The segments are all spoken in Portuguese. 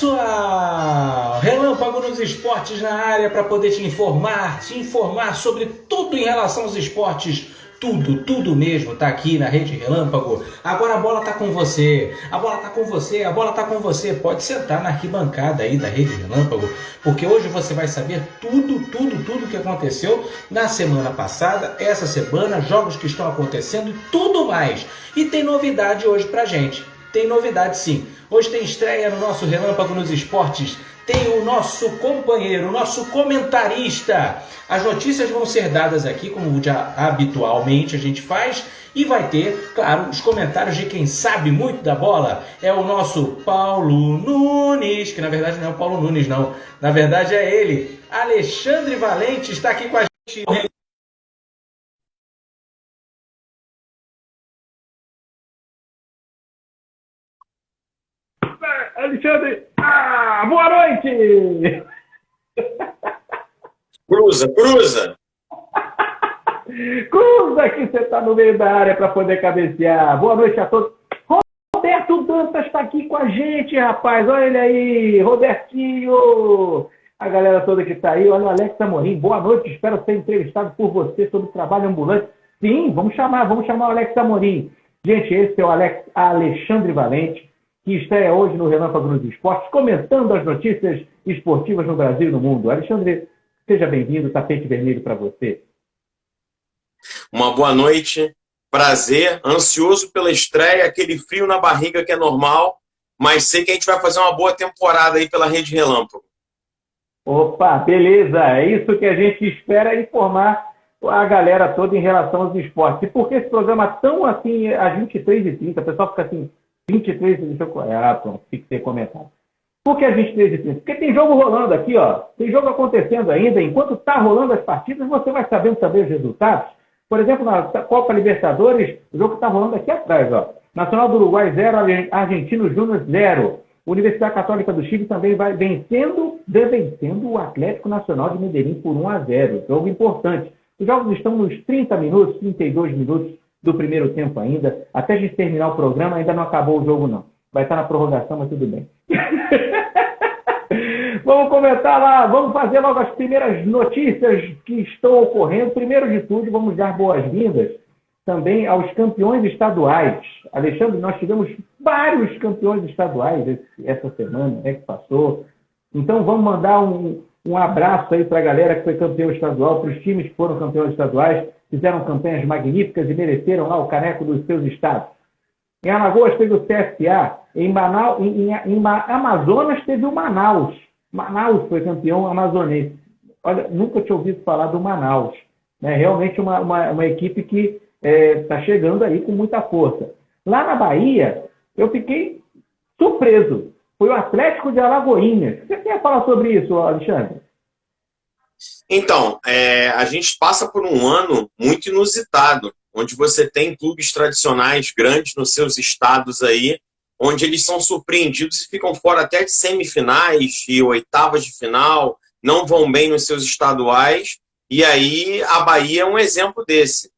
Pessoal, Relâmpago nos Esportes na área para poder te informar sobre tudo em relação aos esportes. Tudo mesmo, tá aqui na Rede Relâmpago. Agora a bola tá com você, a bola tá com você. Pode sentar na arquibancada aí da Rede Relâmpago, porque hoje você vai saber tudo que aconteceu na semana passada, essa semana, jogos que estão acontecendo e tudo mais. E tem novidade hoje pra gente. Tem novidade sim. Hoje tem estreia no nosso Relâmpago nos Esportes. Tem o nosso companheiro, o nosso comentarista. As notícias vão ser dadas aqui, como já habitualmente a gente faz. E vai ter, claro, os comentários de quem sabe muito da bola. É o nosso Paulo Nunes, que na verdade não é o Paulo Nunes, não. Na verdade é ele. Alexandre Valente está aqui com a gente. Alexandre, boa noite! Cruza! Cruza que você está no meio da área para poder cabecear. Boa noite a todos. Roberto Dantas está aqui com a gente, rapaz. Olha ele aí, Robertinho. A galera toda que está aí. Olha o Alex Amorim. Boa noite, espero ser entrevistado por você sobre o trabalho ambulante. Sim, vamos chamar o Alex Amorim. Gente, esse é o Alexandre Valente, que estreia hoje no Relâmpago nos Esportes, comentando as notícias esportivas no Brasil e no mundo. Alexandre, seja bem-vindo, tapete vermelho para você. Uma boa noite, prazer, ansioso pela estreia, aquele frio na barriga que é normal, mas sei que a gente vai fazer uma boa temporada aí pela Rede Relâmpago. Opa, beleza, é isso que a gente espera informar a galera toda em relação aos esportes. E por que esse programa tão assim, às 23h30, o pessoal fica assim, 23, deixa eu... pronto, fixei comentário. Por que às 23h30? Porque tem jogo rolando aqui, ó. Tem jogo acontecendo ainda. Enquanto está rolando as partidas, você vai sabendo também os resultados. Por exemplo, na Copa Libertadores, o jogo está rolando aqui atrás, ó. Nacional do Uruguai 0, Argentino Júnior 0. Universidade Católica do Chile também vai vencendo o Atlético Nacional de Medellín por 1-0. Jogo importante. Os jogos estão nos 30 minutos, 32 minutos do primeiro tempo ainda. Até a gente terminar o programa, ainda não acabou o jogo, não. Vai estar na prorrogação, mas tudo bem. Vamos comentar lá, vamos fazer logo as primeiras notícias que estão ocorrendo. Primeiro de tudo, vamos dar boas-vindas também aos campeões estaduais. Alexandre, nós tivemos vários campeões estaduais essa semana, né, que passou. Então, vamos mandar um abraço aí para a galera que foi campeão estadual, para os times que foram campeões estaduais, fizeram campanhas magníficas e mereceram lá o caneco dos seus estados. Em Alagoas teve o CSA, em Amazonas teve o Manaus. Manaus foi campeão amazonense. Olha, nunca tinha ouvido falar do Manaus. Né? Realmente uma equipe que está chegando aí com muita força. Lá na Bahia, eu fiquei surpreso. Foi o Atlético de Alagoinhas. O que você quer falar sobre isso, Alexandre? Então, a gente passa por um ano muito inusitado, onde você tem clubes tradicionais grandes nos seus estados aí, onde eles são surpreendidos e ficam fora até de semifinais e oitavas de final, não vão bem nos seus estaduais, e aí a Bahia é um exemplo desse.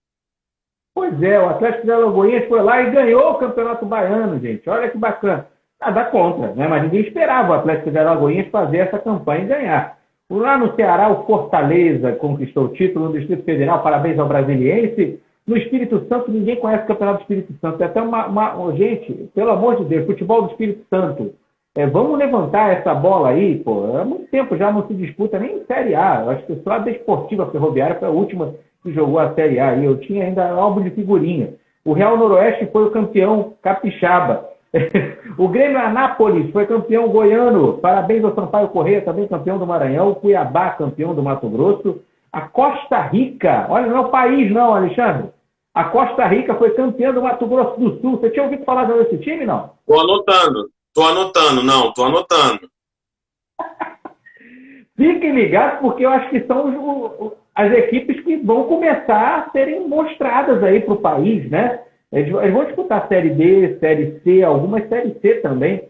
Pois é, o Atlético de Alagoinhas foi lá e ganhou o Campeonato Baiano, gente. Olha que bacana. Nada contra, né? Mas ninguém esperava o Atlético de Alagoinhas fazer essa campanha e ganhar. Lá no Ceará, o Fortaleza conquistou o título no Distrito Federal, parabéns ao Brasiliense. No Espírito Santo, ninguém conhece o Campeonato do Espírito Santo. É até gente, pelo amor de Deus, futebol do Espírito Santo. Vamos levantar essa bola aí, pô. Há muito tempo já não se disputa nem Série A. Eu acho que só a Desportiva Ferroviária foi a última que jogou a Série A. E eu tinha ainda álbum de figurinha. O Real Noroeste foi o campeão capixaba. O Grêmio Anápolis foi campeão goiano. Parabéns ao Sampaio Corrêa, também campeão do Maranhão. O Cuiabá, campeão do Mato Grosso. A Costa Rica, olha, não é o país não, Alexandre. A Costa Rica foi campeã do Mato Grosso do Sul. Você tinha ouvido falar desse time, não? Tô anotando. Fiquem ligados, porque eu acho que são as equipes que vão começar a serem mostradas aí para o país, né? Eles vão disputar Série B, Série C, algumas Série C também.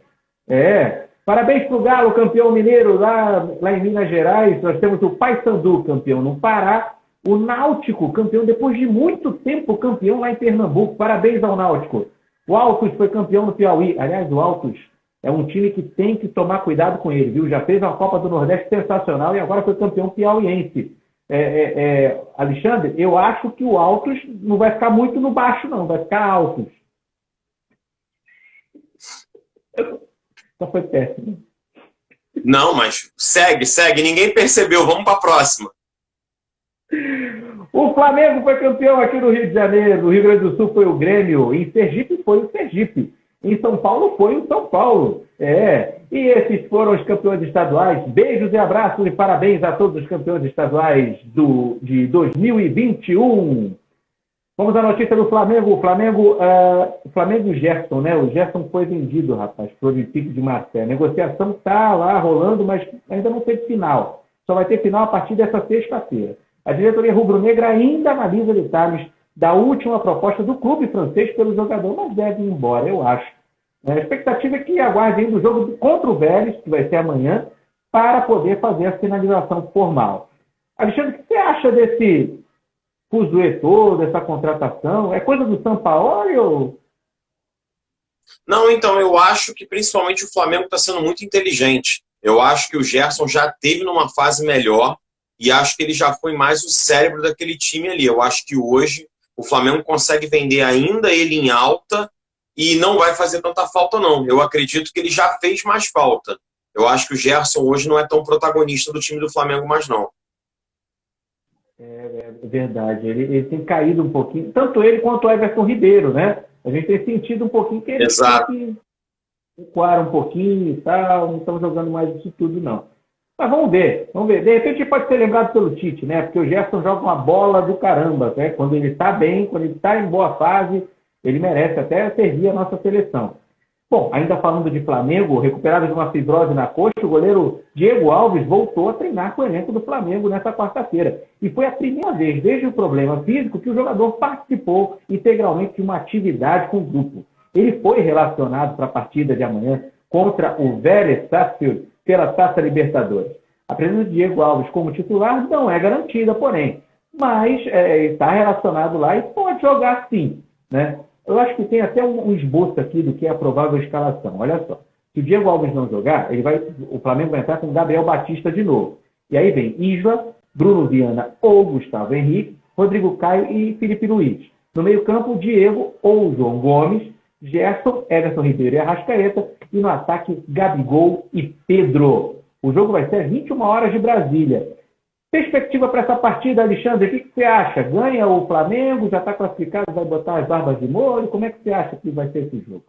Parabéns para o Galo, campeão mineiro lá em Minas Gerais. Nós temos o Paysandu, campeão no Pará. O Náutico, campeão depois de muito tempo, campeão lá em Pernambuco. Parabéns ao Náutico. O Altos foi campeão no Piauí. Aliás, o Altos É um time que tem que tomar cuidado com ele, viu? Já fez uma Copa do Nordeste sensacional e agora foi campeão piauiense. Alexandre, eu acho que o Altos não vai ficar muito no baixo, não. Vai ficar Altos. Só foi péssimo. Não, mas segue. Ninguém percebeu. Vamos para a próxima. O Flamengo foi campeão aqui no Rio de Janeiro. No Rio Grande do Sul foi o Grêmio. Em Sergipe foi o Sergipe. Em São Paulo foi o São Paulo. E esses foram os campeões estaduais. Beijos e abraços e parabéns a todos os campeões estaduais de 2021. Vamos à notícia do Flamengo. O Flamengo e Gerson, né? O Gerson foi vendido, rapaz, para o Olympique de Marseille. A negociação está lá rolando, mas ainda não teve final. Só vai ter final a partir dessa sexta-feira. A diretoria rubro-negra ainda analisa detalhes da última proposta do clube francês pelo jogador, mas deve ir embora, eu acho. A expectativa é que aguardem o jogo contra o Vélez, que vai ser amanhã, para poder fazer a finalização formal. Alexandre, o que você acha desse fuzuê todo, dessa contratação? É coisa do Sampaoli ou... Não, então, eu acho que principalmente o Flamengo está sendo muito inteligente. Eu acho que o Gerson já teve numa fase melhor e acho que ele já foi mais o cérebro daquele time ali. Eu acho que hoje o Flamengo consegue vender ainda ele em alta e não vai fazer tanta falta, não. Eu acredito que ele já fez mais falta. Eu acho que o Gerson hoje não é tão protagonista do time do Flamengo mais, não. É verdade. Ele tem caído um pouquinho, tanto ele quanto o Everton Ribeiro, né? A gente tem sentido um pouquinho que eles recuaram um pouquinho e tal, não estão jogando mais isso tudo, não. Mas vamos ver. De repente pode ser lembrado pelo Tite, né? Porque o Gerson joga uma bola do caramba, né? Quando ele está bem, quando ele está em boa fase, ele merece até servir a nossa seleção. Bom, ainda falando de Flamengo, recuperado de uma fibrose na coxa, o goleiro Diego Alves voltou a treinar com o elenco do Flamengo nesta quarta-feira. E foi a primeira vez, desde o problema físico, que o jogador participou integralmente de uma atividade com o grupo. Ele foi relacionado para a partida de amanhã contra o Vélez Sarsfield pela Taça Libertadores. A presença de Diego Alves como titular não é garantida, porém, mas está relacionado lá e pode jogar sim, né? Eu acho que tem até um esboço aqui do que é a provável escalação. Olha só, se o Diego Alves não jogar, o Flamengo vai entrar com Gabriel Batista de novo. E aí vem Isla, Bruno Viana ou Gustavo Henrique, Rodrigo Caio e Felipe Luiz. No meio-campo, Diego ou João Gomes, Gerson, Everton Ribeiro e Arrascaeta, e no ataque, Gabigol e Pedro. O jogo vai ser às 21 horas de Brasília. Perspectiva para essa partida, Alexandre, o que você acha? Ganha o Flamengo? Já está classificado? Vai botar as barbas de molho? Como é que você acha que vai ser esse jogo?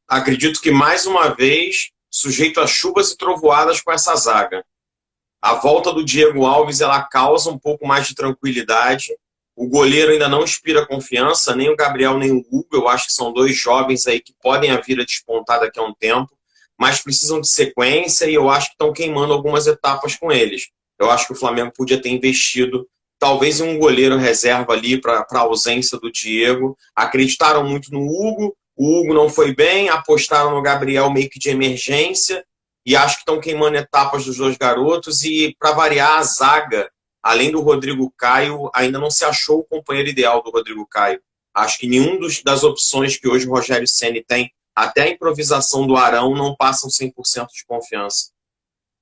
Acredito que, mais uma vez, sujeito a chuvas e trovoadas com essa zaga. A volta do Diego Alves, ela causa um pouco mais de tranquilidade. O goleiro ainda não inspira confiança, nem o Gabriel, nem o Hugo. Eu acho que são dois jovens aí que podem vir a despontar daqui a um tempo, mas precisam de sequência e eu acho que estão queimando algumas etapas com eles. Eu acho que o Flamengo podia ter investido, talvez, em um goleiro reserva ali para a ausência do Diego. Acreditaram muito no Hugo, o Hugo não foi bem, apostaram no Gabriel meio que de emergência e acho que estão queimando etapas dos dois garotos e, para variar, a zaga, além do Rodrigo Caio, ainda não se achou o companheiro ideal do Rodrigo Caio. Acho que nenhum das opções que hoje o Rogério Ceni tem, até a improvisação do Arão, não passam 100% de confiança.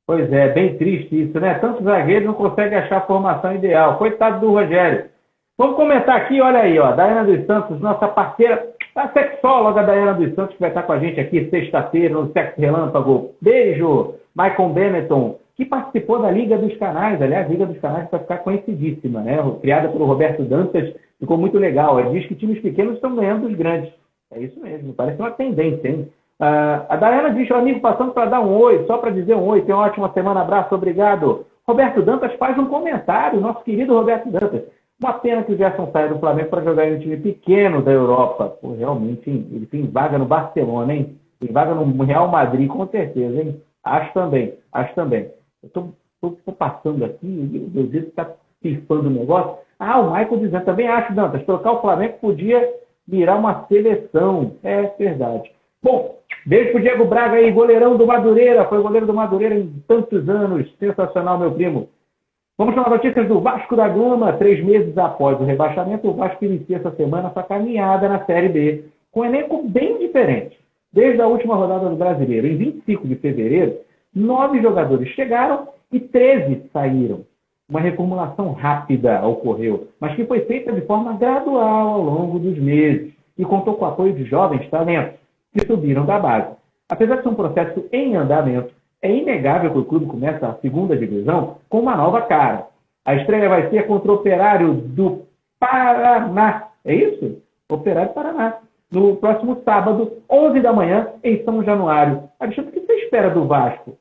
Pois é, bem triste isso, né? Tantos zagueiros não conseguem achar a formação ideal. Coitado do Rogério. Vamos comentar aqui, olha aí, ó, Daiana dos Santos, nossa parceira, a sexóloga Daiana dos Santos, que vai estar com a gente aqui sexta-feira no Sexo Relâmpago. Beijo! Michael Benetton, que participou da Liga dos Canais. Aliás, a Liga dos Canais vai ficar conhecidíssima, né? Criada pelo Roberto Dantas, ficou muito legal. Ele diz que times pequenos estão ganhando dos grandes. É isso mesmo, parece uma tendência, hein? A Daiana diz, o amigo passando para dar um oi, só para dizer um oi, tenha uma ótima semana, abraço, obrigado. Roberto Dantas faz um comentário, nosso querido Roberto Dantas. Uma pena que o Gerson saia do Flamengo para jogar em um time pequeno da Europa. Pô, realmente, hein? Ele tem vaga no Barcelona, hein? Tem vaga no Real Madrid, com certeza, hein? Acho também. Eu tô passando aqui, meu Deus, está pifando o negócio. O Michael dizendo, também acho, Dantas, trocar o Flamengo podia virar uma seleção. É verdade. Bom, beijo pro Diego Braga aí, goleirão do Madureira. Foi goleiro do Madureira em tantos anos. Sensacional, meu primo. Vamos para as notícias do Vasco da Gama. 3 meses após o rebaixamento, o Vasco inicia essa semana sua caminhada na Série B, com um elenco bem diferente. Desde a última rodada do Brasileiro, em 25 de fevereiro, 9 jogadores chegaram e 13 saíram. Uma reformulação rápida ocorreu, mas que foi feita de forma gradual ao longo dos meses e contou com o apoio de jovens talentos que subiram da base. Apesar de ser um processo em andamento, é inegável que o clube começa a segunda divisão com uma nova cara. A estreia vai ser contra o Operário do Paraná. É isso? Operário do Paraná. No próximo sábado, 11 da manhã, em São Januário. Alexandre, o que você espera do Vasco?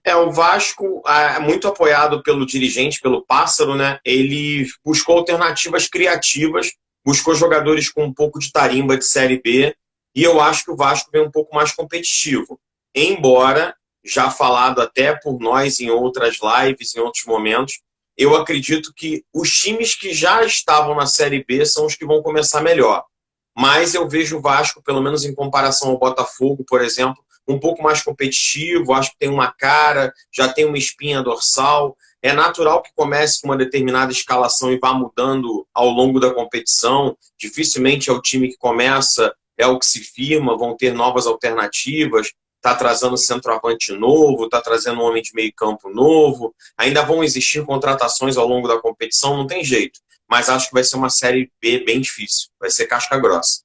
O Vasco, muito apoiado pelo dirigente, pelo Pássaro, né? Ele buscou alternativas criativas, buscou jogadores com um pouco de tarimba de Série B, e eu acho que o Vasco vem um pouco mais competitivo. Embora, já falado até por nós em outras lives, em outros momentos, eu acredito que os times que já estavam na Série B são os que vão começar melhor. Mas eu vejo o Vasco, pelo menos em comparação ao Botafogo, por exemplo, um pouco mais competitivo, acho que tem uma cara, já tem uma espinha dorsal. É natural que comece com uma determinada escalação e vá mudando ao longo da competição. Dificilmente é o time que começa, é o que se firma, vão ter novas alternativas. Está trazendo centroavante novo, está trazendo um homem de meio campo novo. Ainda vão existir contratações ao longo da competição, não tem jeito. Mas acho que vai ser uma Série B bem difícil. Vai ser casca grossa.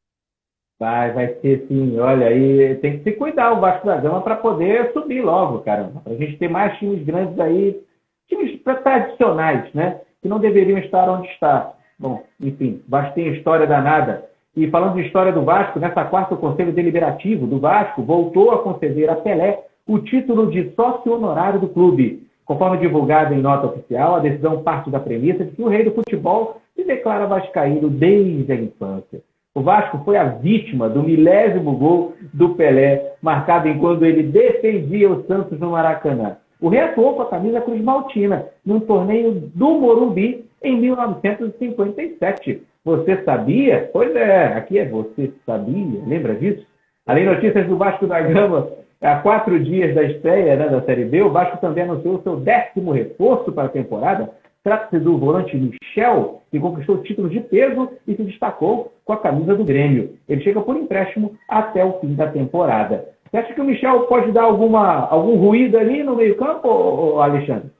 Vai ser sim. Olha, aí tem que se cuidar o Vasco da Gama para poder subir logo, caramba. Para a gente ter mais times grandes aí, times tradicionais, né? Que não deveriam estar onde está. Bom, enfim, o Vasco tem história danada. E falando de história do Vasco, nessa quarta, o Conselho Deliberativo do Vasco voltou a conceder a Pelé o título de sócio honorário do clube. Conforme divulgado em nota oficial, a decisão parte da premissa de que o rei do futebol se declara vascaíno desde a infância. O Vasco foi a vítima do 1000º gol do Pelé, marcado enquanto ele defendia o Santos no Maracanã. O rei atuou com a camisa Cruz Maltina, num torneio do Morumbi, em 1957. Você sabia? Pois é, aqui é Você Sabia, lembra disso? Além de notícias do Vasco da Gama, há 4 dias da estreia, né, da Série B, o Vasco também anunciou o seu 10º reforço para a temporada. Trata-se do volante Michel, que conquistou títulos de peso e se destacou com a camisa do Grêmio. Ele chega por empréstimo até o fim da temporada. Você acha que o Michel pode dar algum ruído ali no meio-campo, Alexandre?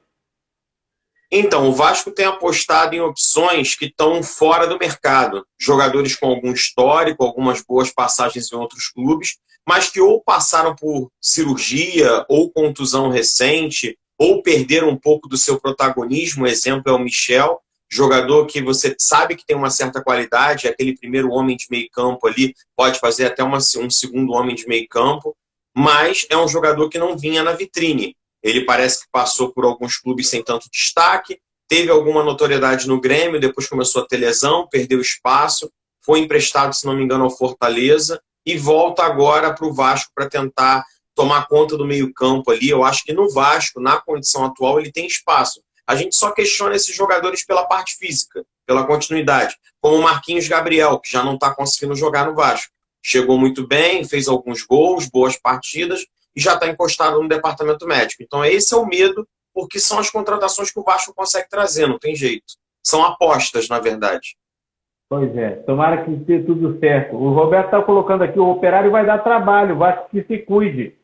Então, o Vasco tem apostado em opções que estão fora do mercado. Jogadores com algum histórico, algumas boas passagens em outros clubes, mas que ou passaram por cirurgia ou contusão recente, ou perderam um pouco do seu protagonismo. O exemplo é o Michel, jogador que você sabe que tem uma certa qualidade, é aquele primeiro homem de meio campo ali, pode fazer até um segundo homem de meio campo, mas é um jogador que não vinha na vitrine. Ele parece que passou por alguns clubes sem tanto destaque, teve alguma notoriedade no Grêmio, depois começou a ter lesão, perdeu espaço, foi emprestado, se não me engano, ao Fortaleza e volta agora para o Vasco para tentar tomar conta do meio-campo ali. Eu acho que no Vasco, na condição atual, ele tem espaço. A gente só questiona esses jogadores pela parte física, pela continuidade, como o Marquinhos Gabriel, que já não está conseguindo jogar no Vasco. Chegou muito bem, fez alguns gols, boas partidas, e já está encostado no departamento médico. Então esse é o medo, porque são as contratações que o Vasco consegue trazer, não tem jeito. São apostas, na verdade. Pois é, tomara que dê tudo certo. O Roberto está colocando aqui, o Operário vai dar trabalho, o Vasco que se cuide.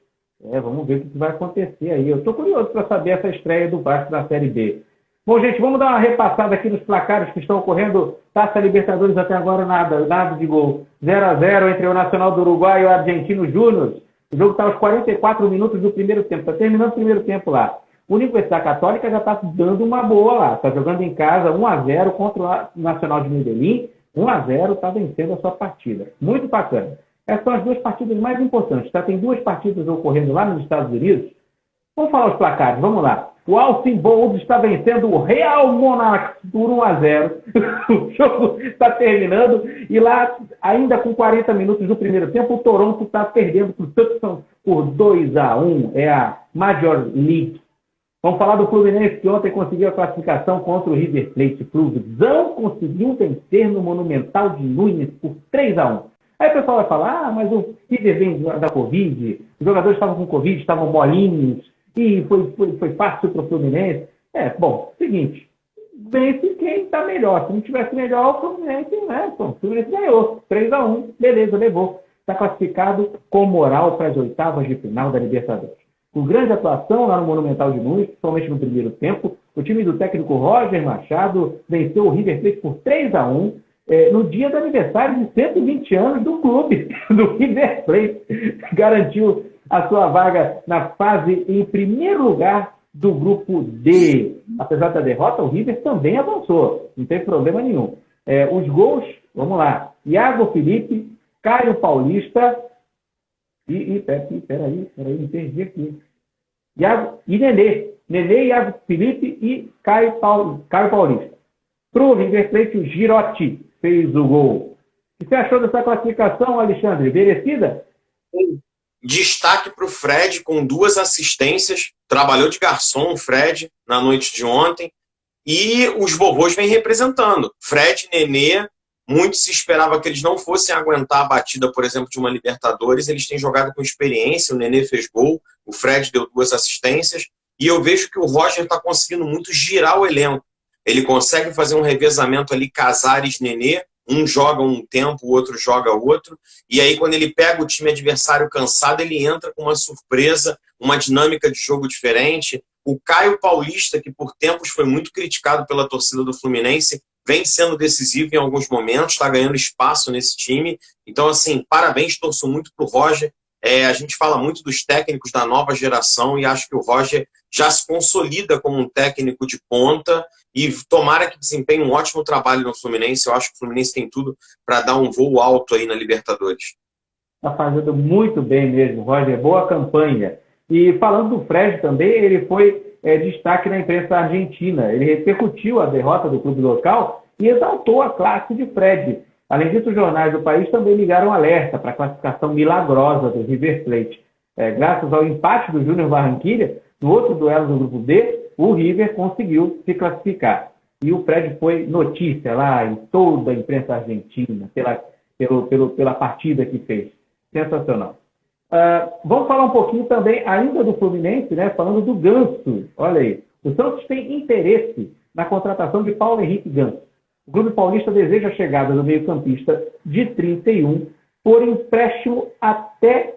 Vamos ver o que vai acontecer aí. Eu estou curioso para saber essa estreia do Vasco na Série B. Bom, gente, vamos dar uma repassada aqui nos placares que estão ocorrendo. Taça Libertadores até agora nada de gol. 0-0 entre o Nacional do Uruguai e o Argentino Júnior. O jogo está aos 44 minutos do primeiro tempo. Está terminando o primeiro tempo lá. O Universidade Católica já está dando uma boa lá. Está jogando em casa 1-0 contra o Nacional de Medellín. 1-0, está vencendo a sua partida. Muito bacana. Essas são as duas partidas mais importantes. Tá? Tem 2 partidas ocorrendo lá nos Estados Unidos. Vamos falar os placares, vamos lá. O Austin Bold está vencendo o Real Monarchs por 1-0. O jogo está terminando. E lá, ainda com 40 minutos do primeiro tempo, o Toronto está perdendo para o Tucson por 2-1. É a Major League. Vamos falar do Fluminense, que ontem conseguiu a classificação contra o River Plate. Flusão conseguiu vencer no Monumental de Nunes por 3-1. Aí o pessoal vai falar, mas o River vem da Covid, os jogadores estavam com Covid, estavam molinhos, e foi fácil para o Fluminense. Bom, seguinte, vence quem está melhor. Se não tivesse melhor, o Fluminense, né? O Fluminense ganhou, 3-1, beleza, levou. está classificado com moral para as oitavas de final da Libertadores. Com grande atuação lá no Monumental de Nunes, principalmente no primeiro tempo, o time do técnico Roger Machado venceu o River Plate por 3-1 no dia do aniversário de 120 anos do clube, do River Plate. Garantiu a sua vaga na fase em primeiro lugar do grupo D. Apesar da derrota, o River também avançou, não teve problema nenhum. Os gols, vamos lá, Iago Felipe, Caio Paulista peraí, me perdi aqui. Iago e Nenê, Iago Felipe e Caio Paulista. Para o River Plate, o Girotti fez o gol. O que você achou dessa classificação, Alexandre? Merecida? Destaque para o Fred, com 2 assistências. Trabalhou de garçom o Fred na noite de ontem. E os vovôs vêm representando. Fred e Nenê, muito se esperava que eles não fossem aguentar a batida, por exemplo, de uma Libertadores. Eles têm jogado com experiência. O Nenê fez gol, o Fred deu 2 assistências. E eu vejo que o Roger está conseguindo muito girar o elenco. Ele consegue fazer um revezamento ali, Casares-Nenê. Um joga um tempo, o outro joga outro. E aí, quando ele pega o time adversário cansado, ele entra com uma surpresa, uma dinâmica de jogo diferente. O Caio Paulista, que por tempos foi muito criticado pela torcida do Fluminense, vem sendo decisivo em alguns momentos, está ganhando espaço nesse time. Então, assim, parabéns, torço muito para o Roger. A gente fala muito dos técnicos da nova geração e acho que o Roger já se consolida como um técnico de ponta e tomara que desempenhe um ótimo trabalho no Fluminense. Eu acho que o Fluminense tem tudo para dar um voo alto aí na Libertadores. Está fazendo muito bem mesmo, Roger. Boa campanha. E falando do Fred também, ele foi destaque na imprensa argentina. Ele repercutiu a derrota do clube local e exaltou a classe de Fred. Além disso, os jornais do país também ligaram alerta para a classificação milagrosa do River Plate. Graças ao empate do Júnior Barranquilla, no outro duelo do grupo D, o River conseguiu se classificar. E o Fred foi notícia lá em toda a imprensa argentina pela partida que fez. Sensacional. Vamos falar um pouquinho também ainda do Fluminense, né? Falando do Ganso. Olha aí. O Santos tem interesse na contratação de Paulo Henrique Ganso. O Clube Paulista deseja a chegada do meio-campista de 31 por empréstimo até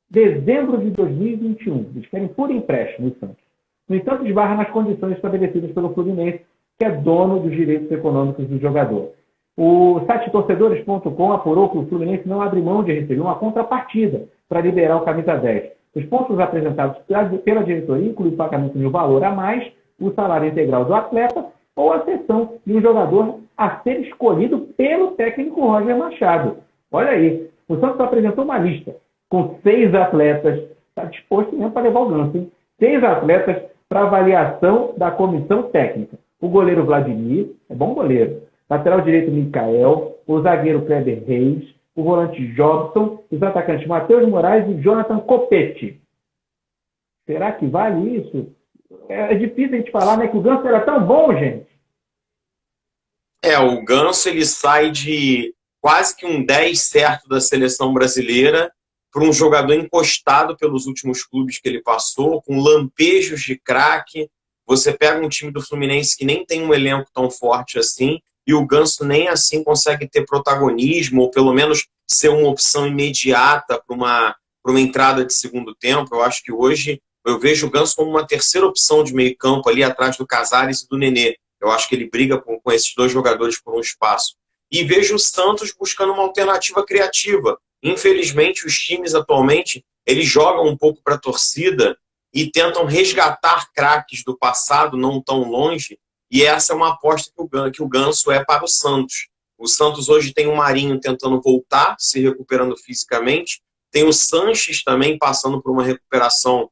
dezembro de 2021. Eles querem por empréstimo o Santos. No entanto, esbarra nas condições estabelecidas pelo Fluminense, que é dono dos direitos econômicos do jogador. O site torcedores.com apurou que o Fluminense não abre mão de receber uma contrapartida para liberar o camisa 10. Os pontos apresentados pela diretoria incluem o pagamento de um valor a mais, o salário integral do atleta ou a cessão de um jogador a ser escolhido pelo técnico Roger Machado. Olha aí, o Santos apresentou uma lista com 6 atletas, está disposto mesmo para levar o Ganso, hein? 6 atletas para avaliação da comissão técnica. O goleiro Vladimir, é bom goleiro. Lateral direito Mikael, o zagueiro Kleber Reis, o volante Jobson, os atacantes Matheus Moraes e Jonathan Copete. Será que vale isso? É difícil a gente falar, né? Que o Ganso era tão bom, gente. O Ganso ele sai de quase que um 10 certo da seleção brasileira para um jogador encostado pelos últimos clubes que ele passou, com lampejos de craque. Você pega um time do Fluminense que nem tem um elenco tão forte assim, e o Ganso nem assim consegue ter protagonismo, ou pelo menos ser uma opção imediata para uma entrada de segundo tempo. Eu acho que hoje eu vejo o Ganso como uma terceira opção de meio campo ali atrás do Casares e do Nenê. Eu acho que ele briga com esses 2 jogadores por um espaço. E vejo o Santos buscando uma alternativa criativa. Infelizmente, os times atualmente, eles jogam um pouco para a torcida e tentam resgatar craques do passado, não tão longe, e essa é uma aposta que o Ganso é para o Santos. O Santos hoje tem o Marinho tentando voltar, se recuperando fisicamente, tem o Sanches também passando por uma recuperação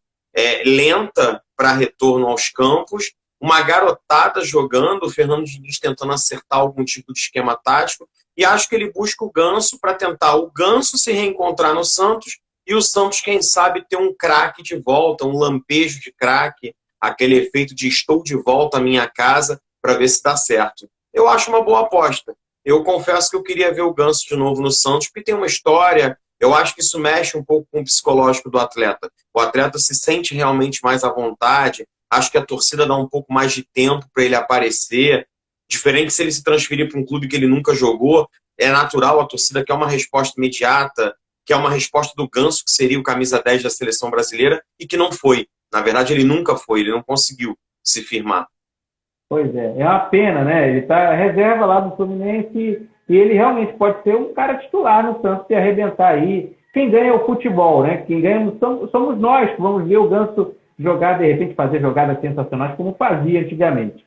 lenta para retorno aos campos, uma garotada jogando, o Fernando Diniz tentando acertar algum tipo de esquema tático, e acho que ele busca o Ganso para tentar o Ganso se reencontrar no Santos e o Santos, quem sabe, ter um craque de volta, um lampejo de craque, aquele efeito de estou de volta à minha casa para ver se dá certo. Eu acho uma boa aposta. Eu confesso que eu queria ver o Ganso de novo no Santos, porque tem uma história. Eu acho que isso mexe um pouco com o psicológico do atleta. O atleta se sente realmente mais à vontade. Acho que a torcida dá um pouco mais de tempo para ele aparecer. Diferente se ele se transferir para um clube que ele nunca jogou, é natural, a torcida quer uma resposta imediata, que é uma resposta do Ganso, que seria o camisa 10 da seleção brasileira, e que não foi. Na verdade, ele nunca foi, ele não conseguiu se firmar. Pois é uma pena, né? Ele está reserva lá do Fluminense e ele realmente pode ser um cara titular no Santos e arrebentar aí. Quem ganha é o futebol, né? Quem ganha somos nós que vamos ver o Ganso jogar, de repente fazer jogadas sensacionais como fazia antigamente.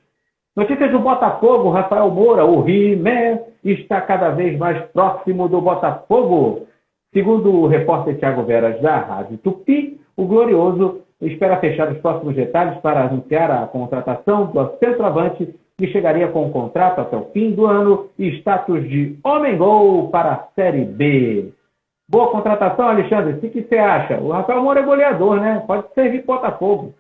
Notícias do Botafogo, Rafael Moura, o He-Man está cada vez mais próximo do Botafogo. Segundo o repórter Thiago Veras da Rádio Tupi, o Glorioso espera fechar os próximos detalhes para anunciar a contratação do centroavante, que chegaria com um contrato até o fim do ano e status de homem-gol para a Série B. Boa contratação, Alexandre. O que você acha? O Rafael Moura é goleador, né? Pode servir para o Botafogo.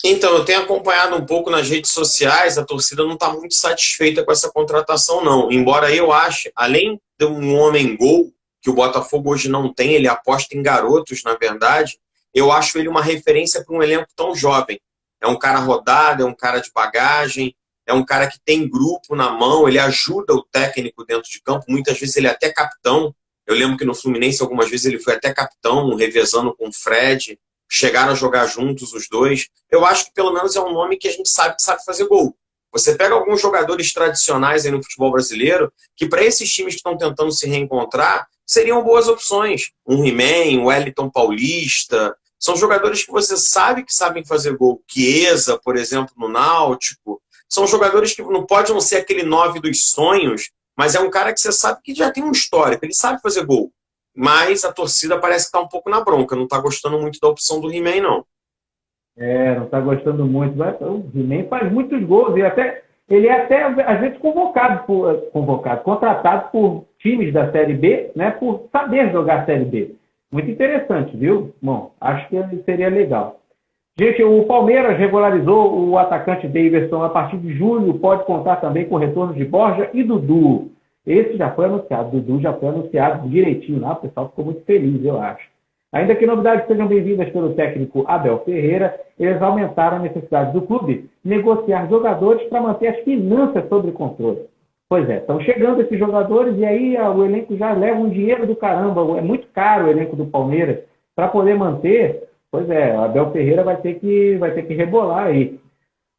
Então, eu tenho acompanhado um pouco nas redes sociais, a torcida não está muito satisfeita com essa contratação, não. Embora eu ache, além de um homem-gol, que o Botafogo hoje não tem, ele aposta em garotos, na verdade, eu acho ele uma referência para um elenco tão jovem. É um cara rodado, é um cara de bagagem, é um cara que tem grupo na mão, ele ajuda o técnico dentro de campo, muitas vezes ele é até capitão. Eu lembro que no Fluminense, algumas vezes, ele foi até capitão, revezando com o Fred, chegaram a jogar juntos os dois. Eu acho que pelo menos é um nome que a gente sabe que sabe fazer gol. Você pega alguns jogadores tradicionais aí no futebol brasileiro, que para esses times que estão tentando se reencontrar, seriam boas opções. Um He-Man, um Wellington Paulista. São jogadores que você sabe que sabem fazer gol. Chiesa, por exemplo, no Náutico. São jogadores que não podem ser aquele 9 dos sonhos, mas é um cara que você sabe que já tem um histórico, ele sabe fazer gol. Mas a torcida parece que está um pouco na bronca, não está gostando muito da opção do He-Man, não. Não está gostando muito. O He-Man faz muitos gols e ele é até, às vezes, contratado por times da Série B, né, por saber jogar a Série B. Muito interessante, viu? Bom, acho que seria legal. Gente, o Palmeiras regularizou o atacante Daverson a partir de julho, pode contar também com o retorno de Borja e Dudu. Esse já foi anunciado, Dudu já foi anunciado direitinho lá, o pessoal ficou muito feliz, eu acho. Ainda que novidades sejam bem-vindas pelo técnico Abel Ferreira, eles aumentaram a necessidade do clube negociar jogadores para manter as finanças sob controle. Pois é, estão chegando esses jogadores e aí o elenco já leva um dinheiro do caramba, é muito caro o elenco do Palmeiras, para poder manter. Pois é, o Abel Ferreira vai ter que rebolar aí.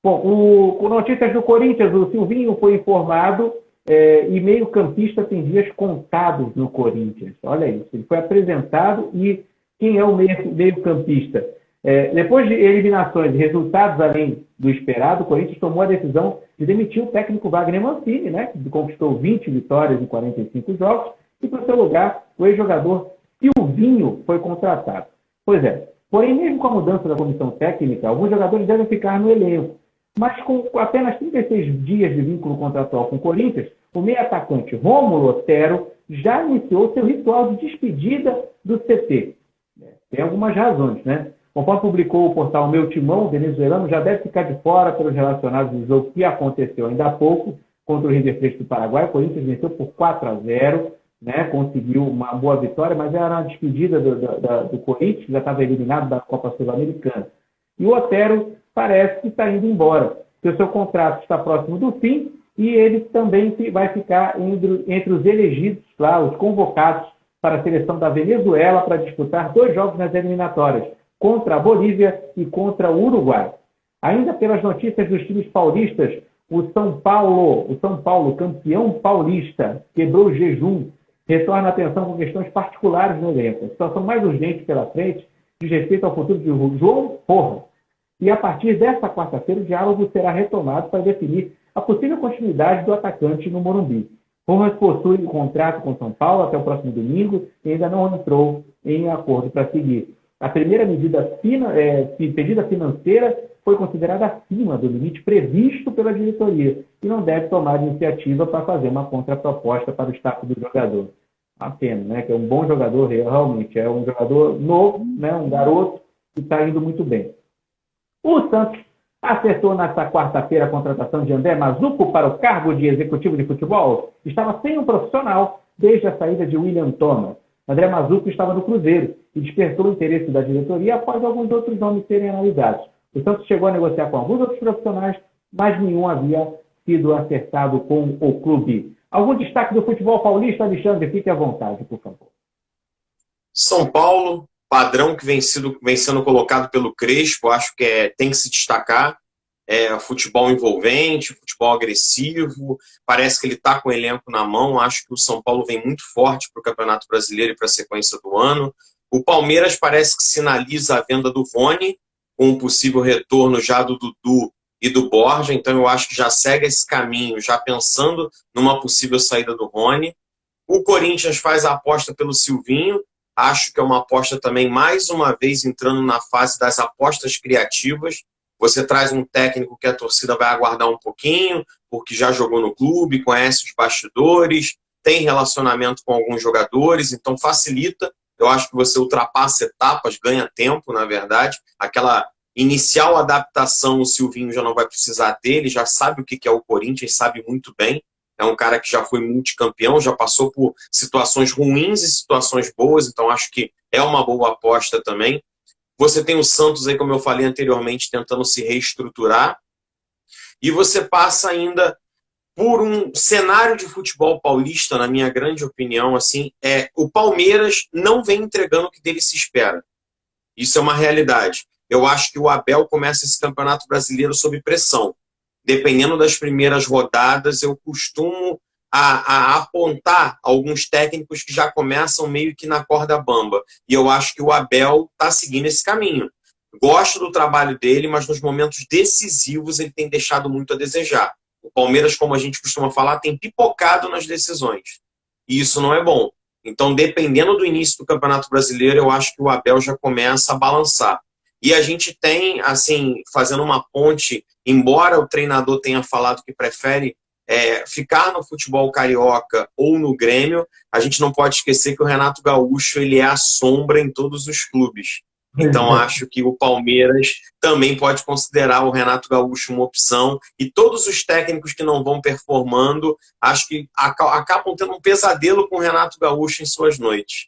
Bom, com notícias do Corinthians, o Silvinho foi informado e meio-campista tem dias contados no Corinthians. Olha isso, ele foi apresentado e quem é o meio-campista? Depois de eliminações e resultados além do esperado, o Corinthians tomou a decisão de demitir o técnico Wagner Mancini, né, que conquistou 20 vitórias em 45 jogos, e para o seu lugar, o ex-jogador Silvinho foi contratado. Pois é, porém, mesmo com a mudança da comissão técnica, alguns jogadores devem ficar no elenco. Mas com apenas 36 dias de vínculo contratual com o Corinthians, o meio-atacante Rômulo Otero já iniciou seu ritual de despedida do CT. Tem algumas razões, né? Conforme publicou o portal Meu Timão, o venezuelano já deve ficar de fora pelos relacionados do jogo que aconteceu ainda há pouco contra o River Plate do Paraguai. O Corinthians venceu por 4-0, né? Conseguiu uma boa vitória, mas era uma despedida do Corinthians, que já estava eliminado da Copa Sul-Americana. E o Otero parece que está indo embora, porque o seu contrato está próximo do fim e ele também vai ficar entre os elegidos, lá, os convocados para a seleção da Venezuela para disputar 2 jogos nas eliminatórias, contra a Bolívia e contra o Uruguai. Ainda pelas notícias dos times paulistas, o São Paulo, campeão paulista, quebrou o jejum, retorna a atenção com questões particulares no elenco. A situação mais urgente pela frente diz respeito ao futuro de João Rojas. E a partir desta quarta-feira, o diálogo será retomado para definir a possível continuidade do atacante no Morumbi. Rojas possui um contrato com São Paulo até o próximo domingo e ainda não entrou em acordo para seguir. A primeira pedida financeira foi considerada acima do limite previsto pela diretoria e não deve tomar iniciativa para fazer uma contraproposta para o status do jogador. Uma pena, né? Que é um bom jogador, realmente. É um jogador novo, né? Um garoto que está indo muito bem. O Santos acertou nesta quarta-feira a contratação de André Mazuco para o cargo de executivo de futebol. Estava sem um profissional desde a saída de William Thomas. André Mazuco estava no Cruzeiro e despertou o interesse da diretoria após alguns outros nomes serem analisados. O Santos chegou a negociar com alguns outros profissionais, mas nenhum havia sido acertado com o clube. Algum destaque do futebol paulista, Alexandre? Fique à vontade, por favor. São Paulo, padrão que vem sendo colocado pelo Crespo, acho que tem que se destacar. Futebol envolvente, futebol agressivo, parece que ele está com o elenco na mão, acho que o São Paulo vem muito forte para o Campeonato Brasileiro e para a sequência do ano. O Palmeiras parece que sinaliza a venda do Rony, com um possível retorno já do Dudu e do Borja, então eu acho que já segue esse caminho, já pensando numa possível saída do Rony. O Corinthians faz a aposta pelo Silvinho, acho que é uma aposta também, mais uma vez, entrando na fase das apostas criativas. Você traz um técnico que a torcida vai aguardar um pouquinho, porque já jogou no clube, conhece os bastidores, tem relacionamento com alguns jogadores, então facilita. Eu acho que você ultrapassa etapas, ganha tempo, na verdade. Aquela inicial adaptação o Silvinho já não vai precisar ter, ele já sabe o que é o Corinthians, sabe muito bem. É um cara que já foi multicampeão, já passou por situações ruins e situações boas, então acho que é uma boa aposta também. Você tem o Santos aí, como eu falei anteriormente, tentando se reestruturar. E você passa ainda por um cenário de futebol paulista, na minha grande opinião, assim, o Palmeiras não vem entregando o que dele se espera. Isso é uma realidade. Eu acho que o Abel começa esse Campeonato Brasileiro sob pressão. Dependendo das primeiras rodadas, eu costumo a apontar alguns técnicos que já começam meio que na corda bamba. E eu acho que o Abel está seguindo esse caminho. Gosto do trabalho dele, mas nos momentos decisivos ele tem deixado muito a desejar. O Palmeiras, como a gente costuma falar, tem pipocado nas decisões. E isso não é bom. Então, dependendo do início do Campeonato Brasileiro, eu acho que o Abel já começa a balançar. E a gente tem, assim, fazendo uma ponte, embora o treinador tenha falado que prefere ficar no futebol carioca ou no Grêmio, a gente não pode esquecer que o Renato Gaúcho ele é a sombra em todos os clubes. Então acho que o Palmeiras também pode considerar o Renato Gaúcho uma opção, e todos os técnicos que não vão performando, acho que acabam tendo um pesadelo com o Renato Gaúcho em suas noites.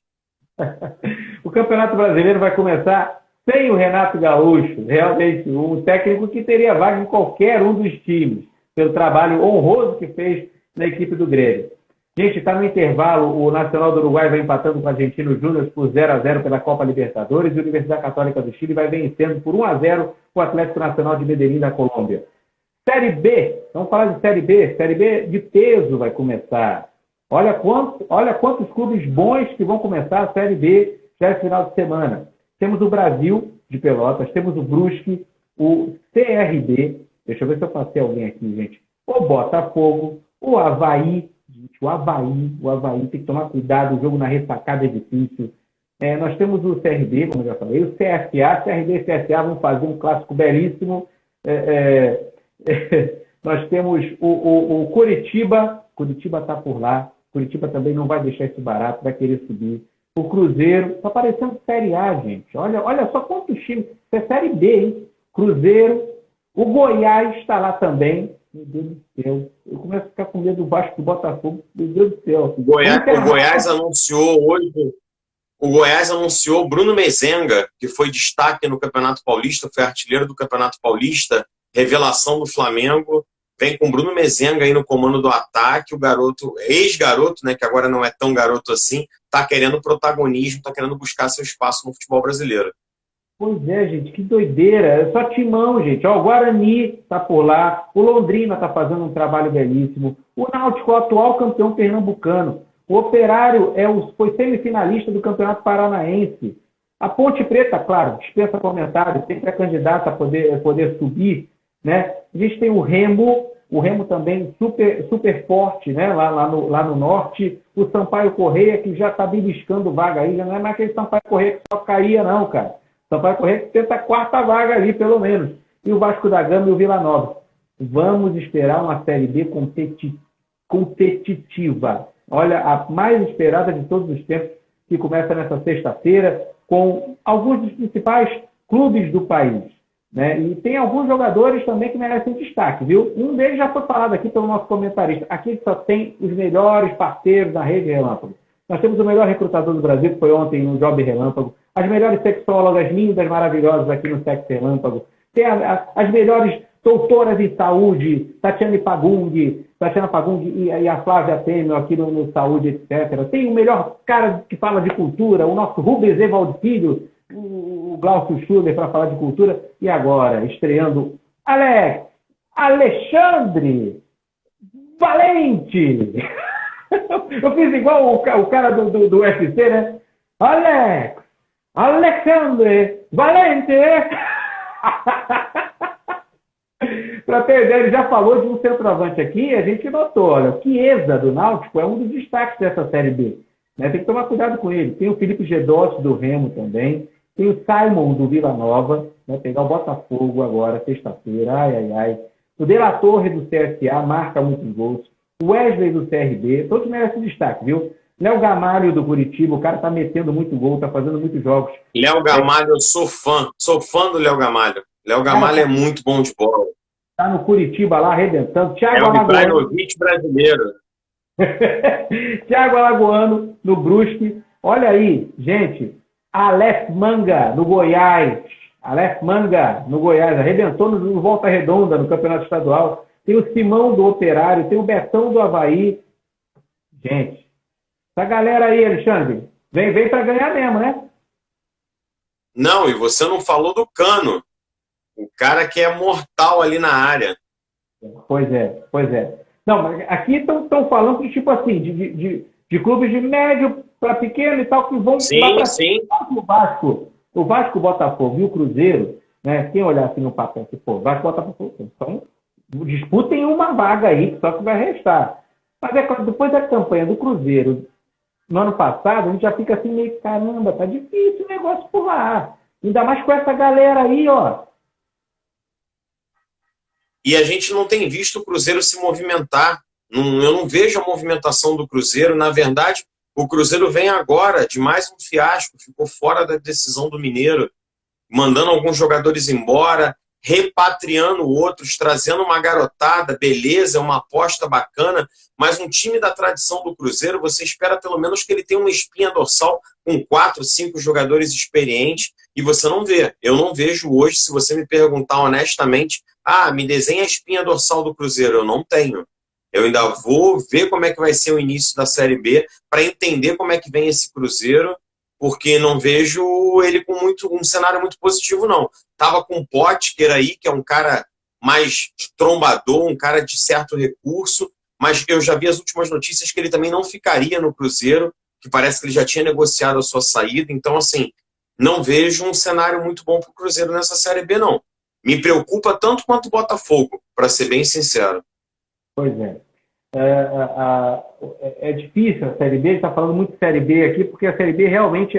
O Campeonato Brasileiro vai começar sem o Renato Gaúcho, realmente um técnico que teria vaga em qualquer um dos times, pelo trabalho honroso que fez na equipe do Grêmio. Gente, está no intervalo, o Nacional do Uruguai vai empatando com o Argentino Júnior por 0-0 pela Copa Libertadores, e a Universidade Católica do Chile vai vencendo por 1-0 o Atlético Nacional de Medellín da Colômbia. Série B, vamos falar de Série B de peso vai começar. Olha quantos clubes bons que vão começar a Série B já esse final de semana. Temos o Brasil de Pelotas, temos o Brusque, o CRB, deixa eu ver se eu passei alguém aqui, gente. O Botafogo, o Avaí. Gente, o Avaí tem que tomar cuidado, o jogo na ressacada é difícil. Nós temos o CRB, como eu já falei, o CSA, CRB e CSA vão fazer um clássico belíssimo. Nós temos o Coritiba está por lá. Curitiba também não vai deixar isso barato, vai querer subir. O Cruzeiro, está parecendo Série A, gente. Olha só quantos times. Isso é Série B, hein? Cruzeiro. O Goiás está lá também. Meu Deus do céu. Eu começo a ficar com medo do Vasco do Botafogo. Meu Deus do céu. O Goiás anunciou hoje. O Goiás anunciou Bruno Mezenga, que foi destaque no Campeonato Paulista, foi artilheiro do Campeonato Paulista, revelação do Flamengo. Vem com Bruno Mezenga aí no comando do ataque. O garoto, ex-garoto, né, que agora não é tão garoto assim, está querendo protagonismo, está querendo buscar seu espaço no futebol brasileiro. Pois é, gente, que doideira. É só timão, gente. O Guarani está por lá, o Londrina está fazendo um trabalho belíssimo, o Náutico, o atual campeão pernambucano, o Operário foi semifinalista do Campeonato Paranaense. A Ponte Preta, claro, dispensa comentários, sempre é candidata a poder subir, né? A gente tem o Remo também super forte, né? lá no norte, o Sampaio Corrêa, que já está beliscando vaga aí, já não é mais aquele Sampaio Corrêa que só caía, não, cara. Sampaio Corrêa que tenta a quarta vaga ali, pelo menos. E o Vasco da Gama e o Vila Nova. Vamos esperar uma Série B competitiva. Olha, a mais esperada de todos os tempos, que começa nessa sexta-feira, com alguns dos principais clubes do país, né? E tem alguns jogadores também que merecem destaque, viu? Um deles já foi falado aqui pelo nosso comentarista. Aqui só tem os melhores parceiros da Rede Relâmpago. Nós temos o melhor recrutador do Brasil, que foi ontem no Job Relâmpago. As melhores sexólogas lindas, maravilhosas aqui no Sexo Relâmpago. Tem as melhores doutoras de saúde, Tatiana Pagung e a Flávia Temer aqui no Saúde, etc. Tem o melhor cara que fala de cultura, o nosso Rubens Evaldo Filho, o Glaucio Schuller para falar de cultura. E agora, estreando Alexandre Valente. Eu fiz igual o cara do UFC, né? Alexandre Valente. Para ter ideia, ele já falou de um centroavante aqui, a gente notou, olha, o Chiesa do Náutico é um dos destaques dessa Série B. Né? Tem que tomar cuidado com ele. Tem o Felipe Gedossi do Remo também, tem o Simon do Vila Nova, vai pegar o Botafogo agora, sexta-feira, ai. O De La Torre do CSA marca muitos gols. O Wesley do CRB, todos merecem destaque, viu? Léo Gamalho do Curitiba, o cara tá metendo muito gol, tá fazendo muitos jogos. Léo Gamalho, eu sou fã do Léo Gamalho. Léo Gamalho é muito bom de bola. Tá no Curitiba lá, arrebentando. É o Ibrahimovic brasileiro. Thiago Alagoano no Brusque. Olha aí, gente, Aleph Manga no Goiás. Arrebentou no Volta Redonda, no Campeonato Estadual. Tem o Simão do Operário, tem o Betão do Avaí. Gente, essa galera aí, Alexandre, vem para ganhar mesmo, né? Não, e você não falou do Cano. O cara que é mortal ali na área. Pois é. Não, mas aqui estão falando de tipo assim, de clubes de médio para pequeno e tal, que vão lá para sim. O Vasco, o Botafogo e o Cruzeiro, né? Quem olhar assim no papel, pô, Vasco e Botafogo, então disputem uma vaga aí, só que vai restar. Mas depois da campanha do Cruzeiro, no ano passado, a gente já fica assim meio, caramba, tá difícil o negócio por lá. Ainda mais com essa galera aí, ó. E a gente não tem visto o Cruzeiro se movimentar. Eu não vejo a movimentação do Cruzeiro. Na verdade, o Cruzeiro vem agora de mais um fiasco. Ficou fora da decisão do Mineiro, mandando alguns jogadores embora, repatriando outros, trazendo uma garotada. Beleza, é uma aposta bacana. Mas um time da tradição do Cruzeiro, você espera pelo menos que ele tenha uma espinha dorsal com 4, 5 jogadores experientes. E você não vê. Eu não vejo hoje, se você me perguntar honestamente, me desenha a espinha dorsal do Cruzeiro. Eu não tenho. Eu ainda vou ver como é que vai ser o início da Série B para entender como é que vem esse Cruzeiro, porque não vejo ele com um cenário muito positivo, não. Tava com o Potker aí, que é um cara mais trombador, um cara de certo recurso, mas eu já vi as últimas notícias que ele também não ficaria no Cruzeiro, que parece que ele já tinha negociado a sua saída. Então, assim, não vejo um cenário muito bom para o Cruzeiro nessa Série B, não. Me preocupa tanto quanto o Botafogo, para ser bem sincero. Pois é. É difícil a Série B, ele está falando muito de Série B aqui, porque a Série B realmente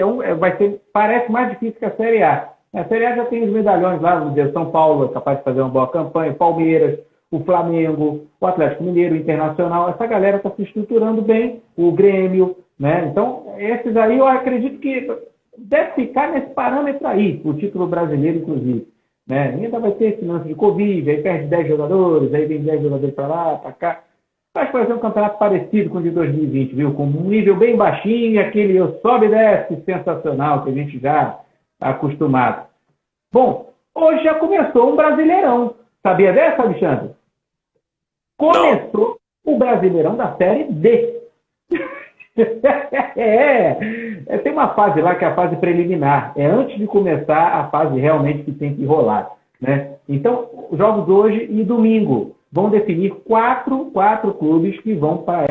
parece mais difícil que a Série A. A Série A já tem os medalhões lá, o São Paulo é capaz de fazer uma boa campanha, o Palmeiras, o Flamengo, o Atlético Mineiro, o Internacional, essa galera está se estruturando bem, o Grêmio, né? Então, esses aí eu acredito que deve ficar nesse parâmetro aí, o título brasileiro, inclusive. Né? Ainda vai ter esse lance de Covid, aí perde 10 jogadores, aí vem 10 jogadores para lá, para cá. Acho que vai ser um campeonato parecido com o de 2020, viu? Com um nível bem baixinho, aquele sobe e desce sensacional que a gente já está acostumado. Bom, hoje já começou um Brasileirão. Sabia dessa, Alexandre? Começou o Brasileirão da Série D. Tem uma fase lá que é a fase preliminar. É antes de começar a fase realmente que tem que rolar. Né? Então, os jogos hoje e domingo vão definir quatro clubes que vão para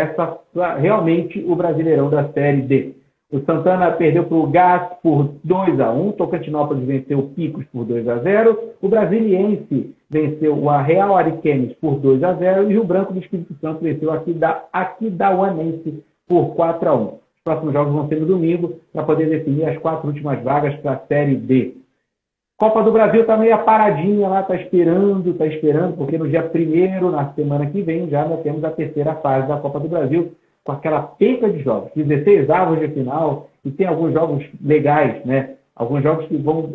realmente o Brasileirão da Série D. O Santana perdeu para o Gás por 2-1, Tocantinópolis venceu o Picos por 2-0, o Brasiliense venceu o Real Ariquemes por 2-0 e o Branco do Espírito Santo venceu o Aquidauanense por 4-1. Os próximos jogos vão ser no domingo para poder definir as 4 últimas vagas para a Série D. Copa do Brasil está meio paradinha lá, está esperando, porque no dia 1º, na semana que vem, já nós temos a terceira fase da Copa do Brasil, com aquela penca de jogos, 16 avos de final, e tem alguns jogos legais, né? Alguns jogos que vão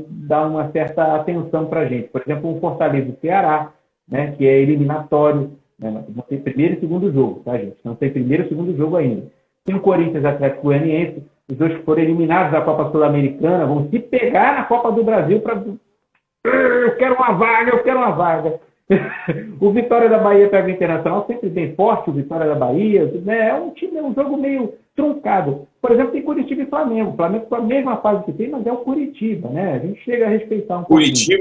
dar uma certa atenção para a gente. Por exemplo, um Fortaleza do Ceará, né? Que é eliminatório, né? Não tem primeiro e segundo jogo, tá, gente? Não tem primeiro e segundo jogo ainda. Tem o Corinthians Atlético Goianiense, os dois que foram eliminados da Copa Sul-Americana vão se pegar na Copa do Brasil para Eu quero uma vaga, eu quero uma vaga. O Vitória da Bahia pega o Internacional, sempre bem forte, o Vitória da Bahia, né? É um time, é um jogo meio truncado. Por exemplo, tem Curitiba e Flamengo. O Flamengo com a mesma fase que tem, mas é o Curitiba, né? A gente chega a respeitar um pouquinho.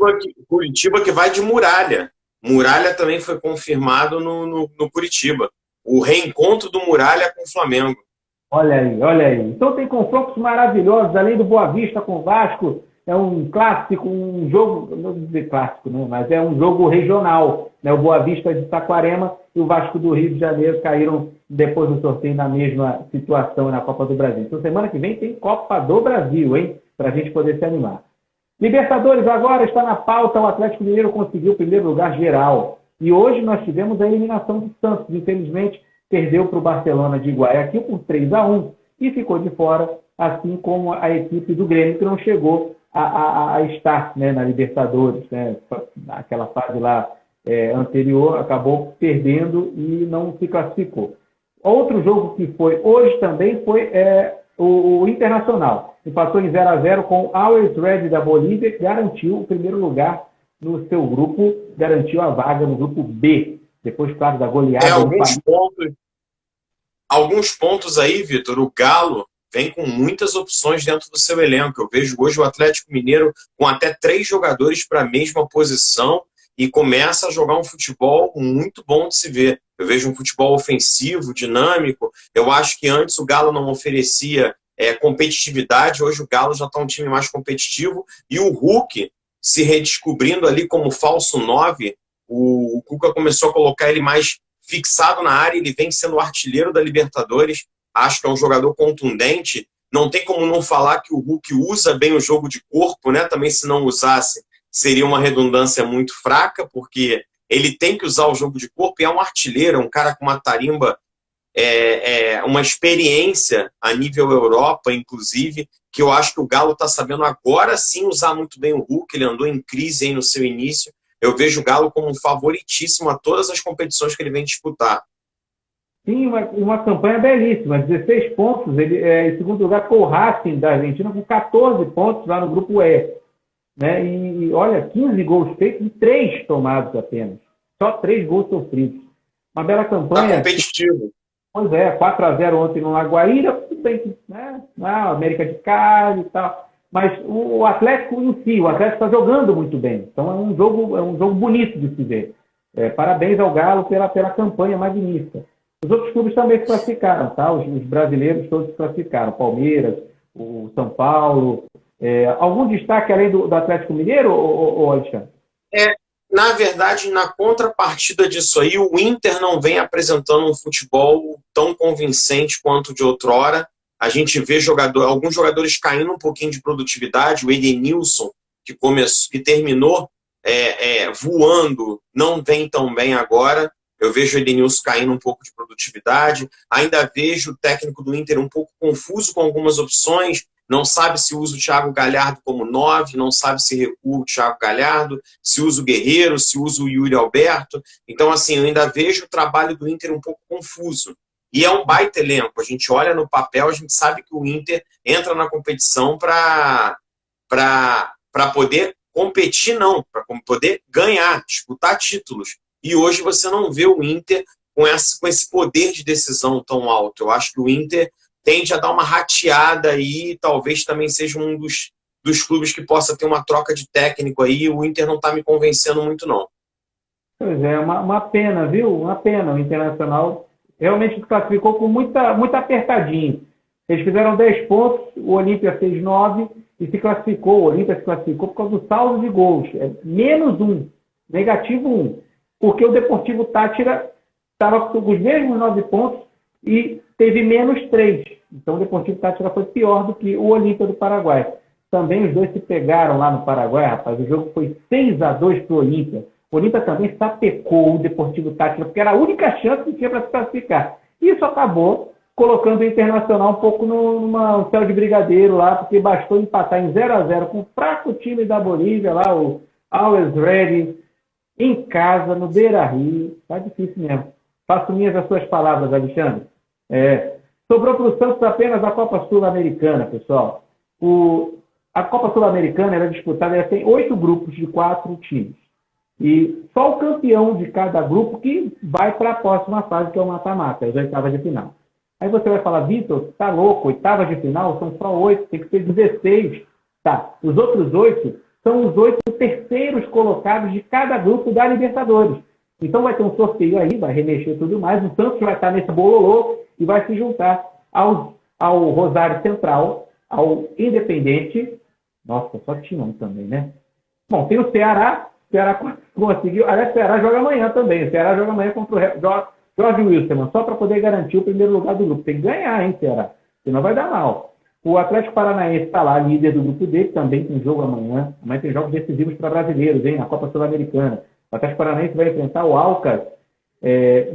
Curitiba que vai de Muralha. Muralha também foi confirmado no Curitiba. O reencontro do Muralha com o Flamengo. Olha aí, olha aí. Então tem confrontos maravilhosos, além do Boa Vista com o Vasco, é um clássico, um jogo, não vou dizer clássico, né? Mas é um jogo regional, né? O Boa Vista de Saquarema e o Vasco do Rio de Janeiro caíram depois do sorteio na mesma situação na Copa do Brasil. Então semana que vem tem Copa do Brasil, hein? Para a gente poder se animar. Libertadores agora está na pauta, o Atlético Mineiro conseguiu o primeiro lugar geral. E hoje nós tivemos a eliminação do Santos, infelizmente perdeu para o Barcelona de Guayaquil por 3-1 e ficou de fora, assim como a equipe do Grêmio, que não chegou a estar, né, na Libertadores, né, naquela fase lá anterior, acabou perdendo e não se classificou. Outro jogo que foi hoje também foi o Internacional. Empatou em 0-0 com o Always Red da Bolívia, que garantiu o primeiro lugar no seu grupo, garantiu a vaga no grupo B. Depois, claro, da goleada. Alguns pontos aí, Vitor. O Galo vem com muitas opções dentro do seu elenco. Eu vejo hoje o Atlético Mineiro com até 3 jogadores para a mesma posição e começa a jogar um futebol muito bom de se ver. Eu vejo um futebol ofensivo, dinâmico. Eu acho que antes o Galo não oferecia competitividade. Hoje o Galo já está um time mais competitivo. E o Hulk se redescobrindo ali como falso 9, o Cuca começou a colocar ele mais fixado na área, ele vem sendo o artilheiro da Libertadores, acho que é um jogador contundente, não tem como não falar que o Hulk usa bem o jogo de corpo, né? Também se não usasse, seria uma redundância muito fraca, porque ele tem que usar o jogo de corpo e é um artilheiro, é um cara com uma tarimba, uma experiência a nível Europa, inclusive, que eu acho que o Galo está sabendo agora sim usar muito bem o Hulk, ele andou em crise aí no seu início. Eu vejo o Galo como um favoritíssimo a todas as competições que ele vem disputar. Sim, uma campanha belíssima, 16 pontos. Ele, em segundo lugar, ficou o Racing da Argentina com 14 pontos lá no grupo E. Né? E olha, 15 gols feitos e 3 tomados apenas. Só 3 gols sofridos. Uma bela campanha. Está competitivo. Pois é, 4-0 ontem no Lagoaíra, tudo bem, né? América de Cali e tal. Mas o Atlético em si, o Atlético está jogando muito bem. Então é um jogo bonito de se ver. Parabéns ao Galo pela campanha magnífica. Os outros clubes também se classificaram, tá? Os brasileiros todos se classificaram. Palmeiras, o São Paulo. Algum destaque além do Atlético Mineiro, ou Alexandre? Na verdade, na contrapartida disso aí, o Inter não vem apresentando um futebol tão convincente quanto de outrora. A gente vê alguns jogadores caindo um pouquinho de produtividade. O Edenilson, que terminou voando, não vem tão bem agora. Eu vejo o Edenilson caindo um pouco de produtividade. Ainda vejo o técnico do Inter um pouco confuso com algumas opções. Não sabe se usa o Thiago Galhardo como 9, não sabe se recua o Thiago Galhardo, se usa o Guerreiro, se usa o Yuri Alberto. Então, assim, eu ainda vejo o trabalho do Inter um pouco confuso. E é um baita elenco. A gente olha no papel, a gente sabe que o Inter entra na competição para poder competir, não, para poder ganhar, disputar títulos. E hoje você não vê o Inter com esse poder de decisão tão alto. Eu acho que o Inter tende a dar uma rateada aí, talvez também seja um dos clubes que possa ter uma troca de técnico aí. O Inter não está me convencendo muito, não. Pois é, uma pena, viu? Uma pena. O Internacional realmente se classificou com muito apertadinho. Eles fizeram 10 pontos, o Olímpia fez 9 e se classificou. O Olímpia se classificou por causa do saldo de gols. Menos 1, negativo 1. Porque o Deportivo Táchira estava com os mesmos 9 pontos e teve menos 3. Então o Deportivo Táchira foi pior do que o Olímpia do Paraguai. Também os dois se pegaram lá no Paraguai, rapaz. O jogo foi 6-2 para o Olímpia. O Olímpia também sapecou o Deportivo Táchira, porque era a única chance que tinha para se classificar. Isso acabou colocando o Internacional um pouco num céu de brigadeiro lá, porque bastou empatar em 0-0 com o fraco time da Bolívia, lá o Always Ready, em casa, no Beira-Rio. Tá difícil mesmo. Faço minhas as suas palavras, Alexandre. Sobrou para o Santos apenas a Copa Sul-Americana, pessoal. A Copa Sul-Americana era disputada, ela tem 8 grupos de 4 times. E só o campeão de cada grupo que vai para a próxima fase, que é o mata-mata, as oitavas de final. Aí você vai falar, Vitor, tá louco, oitavas de final são só 8, tem que ser 16. Tá, os outros 8 são os 8 terceiros colocados de cada grupo da Libertadores. Então vai ter um sorteio aí, vai remexer tudo mais, o Santos vai estar nesse bololô e vai se juntar ao Rosário Central, ao Independente. Nossa, só tinha um também, né? Bom, tem o Ceará conseguiu. Aliás, o Ceará joga amanhã também. O Ceará joga amanhã contra o Jorge Wilstermann, só para poder garantir o primeiro lugar do grupo. Tem que ganhar, hein, Ceará? Senão vai dar mal. O Atlético Paranaense está lá, líder do grupo dele, também tem jogo amanhã. Amanhã tem jogos decisivos para brasileiros, hein, na Copa Sul-Americana. O Atlético Paranaense vai enfrentar o Alcas.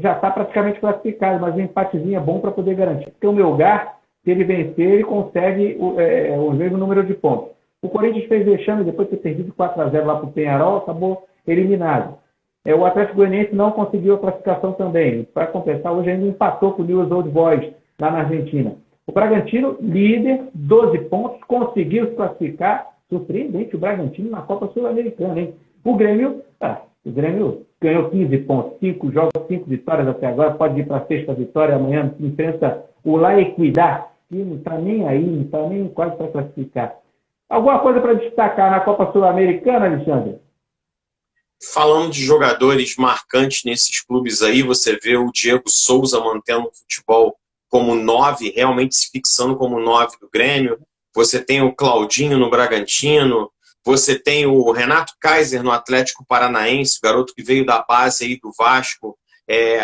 Já está praticamente classificado, mas um empatezinho é bom para poder garantir. Porque o Melgar, se ele vencer, ele consegue o mesmo número de pontos. O Corinthians fez vexame, depois de ter perdido 4-0 lá para o Peñarol, acabou eliminado. O Atlético Goianiense não conseguiu a classificação também. Para compensar, hoje ainda empatou com o Newell's Old Boys, lá na Argentina. O Bragantino, líder, 12 pontos, conseguiu se classificar. Surpreendente o Bragantino na Copa Sul-Americana, hein? O Grêmio ganhou 15 pontos, 5 jogos, 5 vitórias até agora, pode ir para a sexta vitória, amanhã enfrenta o La Equidad, que não está nem aí, não está nem quase para classificar. Alguma coisa para destacar na Copa Sul-Americana, Alexandre? Falando de jogadores marcantes nesses clubes aí, você vê o Diego Souza mantendo o futebol como 9, realmente se fixando como 9 do Grêmio. Você tem o Claudinho no Bragantino, você tem o Renato Kaiser no Atlético Paranaense, o garoto que veio da base aí do Vasco,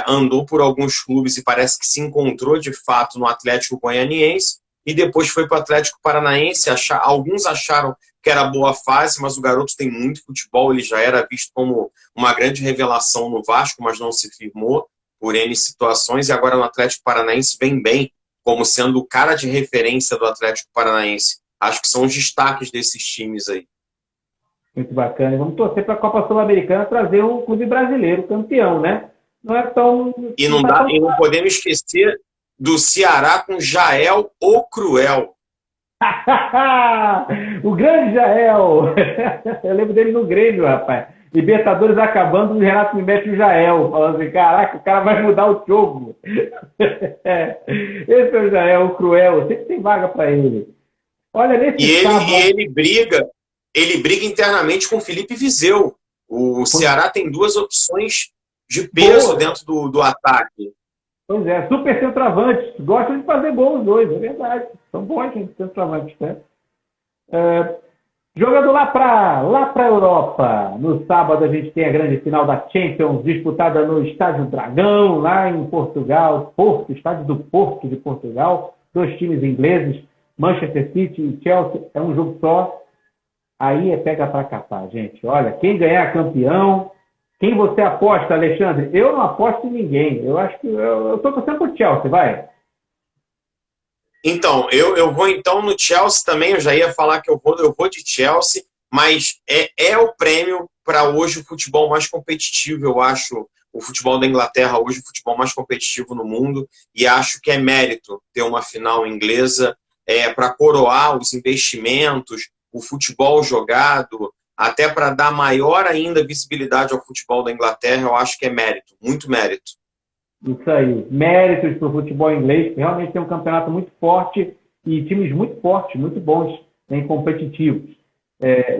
andou por alguns clubes e parece que se encontrou de fato no Atlético Goianiense, e depois foi para o Atlético Paranaense. Alguns acharam que era boa fase, mas o garoto tem muito futebol, ele já era visto como uma grande revelação no Vasco, mas não se firmou por N situações, e agora no Atlético Paranaense vem bem, como sendo o cara de referência do Atlético Paranaense. Acho que são os destaques desses times aí. Muito bacana. Vamos torcer para a Copa Sul-Americana trazer um clube brasileiro campeão, né? Não é tão... E não podemos esquecer do Ceará com Jael o Cruel. O grande Jael. Eu lembro dele no Grêmio, rapaz. Libertadores acabando, o Renato me mete o Jael. Falando assim, caraca, o cara vai mudar o jogo. Esse é o Jael o Cruel. Sempre tem vaga para ele. Olha, ele briga internamente com o Felipe Viseu. O Ceará tem 2 opções de peso dentro do ataque. Pois é, super centroavantes. Gostam de fazer gol os dois, é verdade. São bons centroavantes, né? Jogador lá para a Europa. No sábado a gente tem a grande final da Champions, disputada no Estádio Dragão, lá em Portugal. Estádio do Porto de Portugal. 2 times ingleses, Manchester City e Chelsea. É um jogo só. Aí pega para capar, gente. Olha, quem ganhar campeão... Quem você aposta, Alexandre? Eu não aposto em ninguém. Eu acho que eu estou torcendo por Chelsea, vai. Então, eu vou então no Chelsea também. Eu já ia falar que eu vou de Chelsea, mas é o prêmio para hoje o futebol mais competitivo. Eu acho o futebol da Inglaterra hoje o futebol mais competitivo no mundo, e acho que é mérito ter uma final inglesa para coroar os investimentos, o futebol jogado, até para dar maior ainda visibilidade ao futebol da Inglaterra. Eu acho que é mérito, muito mérito. Isso aí, méritos para o futebol inglês, que realmente tem um campeonato muito forte e times muito fortes, muito bons, né, competitivos.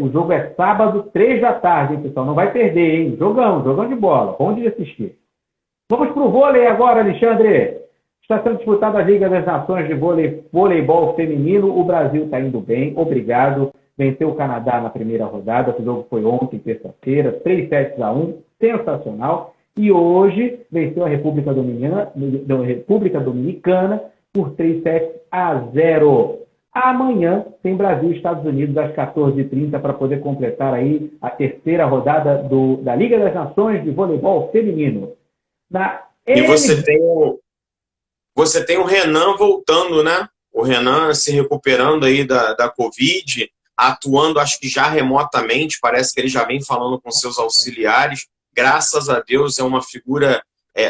O jogo é sábado, 3 da tarde, hein, pessoal? Não vai perder, hein? Jogão de bola, bom de assistir. Vamos para o vôlei agora, Alexandre. Está sendo disputada a Liga das Nações de Voleibol Feminino. O Brasil está indo bem, obrigado. Venceu o Canadá na primeira rodada. O jogo foi ontem, terça-feira, 3-1, sensacional. E hoje venceu a República Dominicana por 3-0. Amanhã tem Brasil e Estados Unidos às 14h30 para poder completar aí a terceira rodada da Liga das Nações de Voleibol Feminino. E você tem o Renan voltando, né? O Renan se recuperando aí da Covid, atuando, acho que já remotamente, parece que ele já vem falando com seus auxiliares. Graças a Deus, é uma figura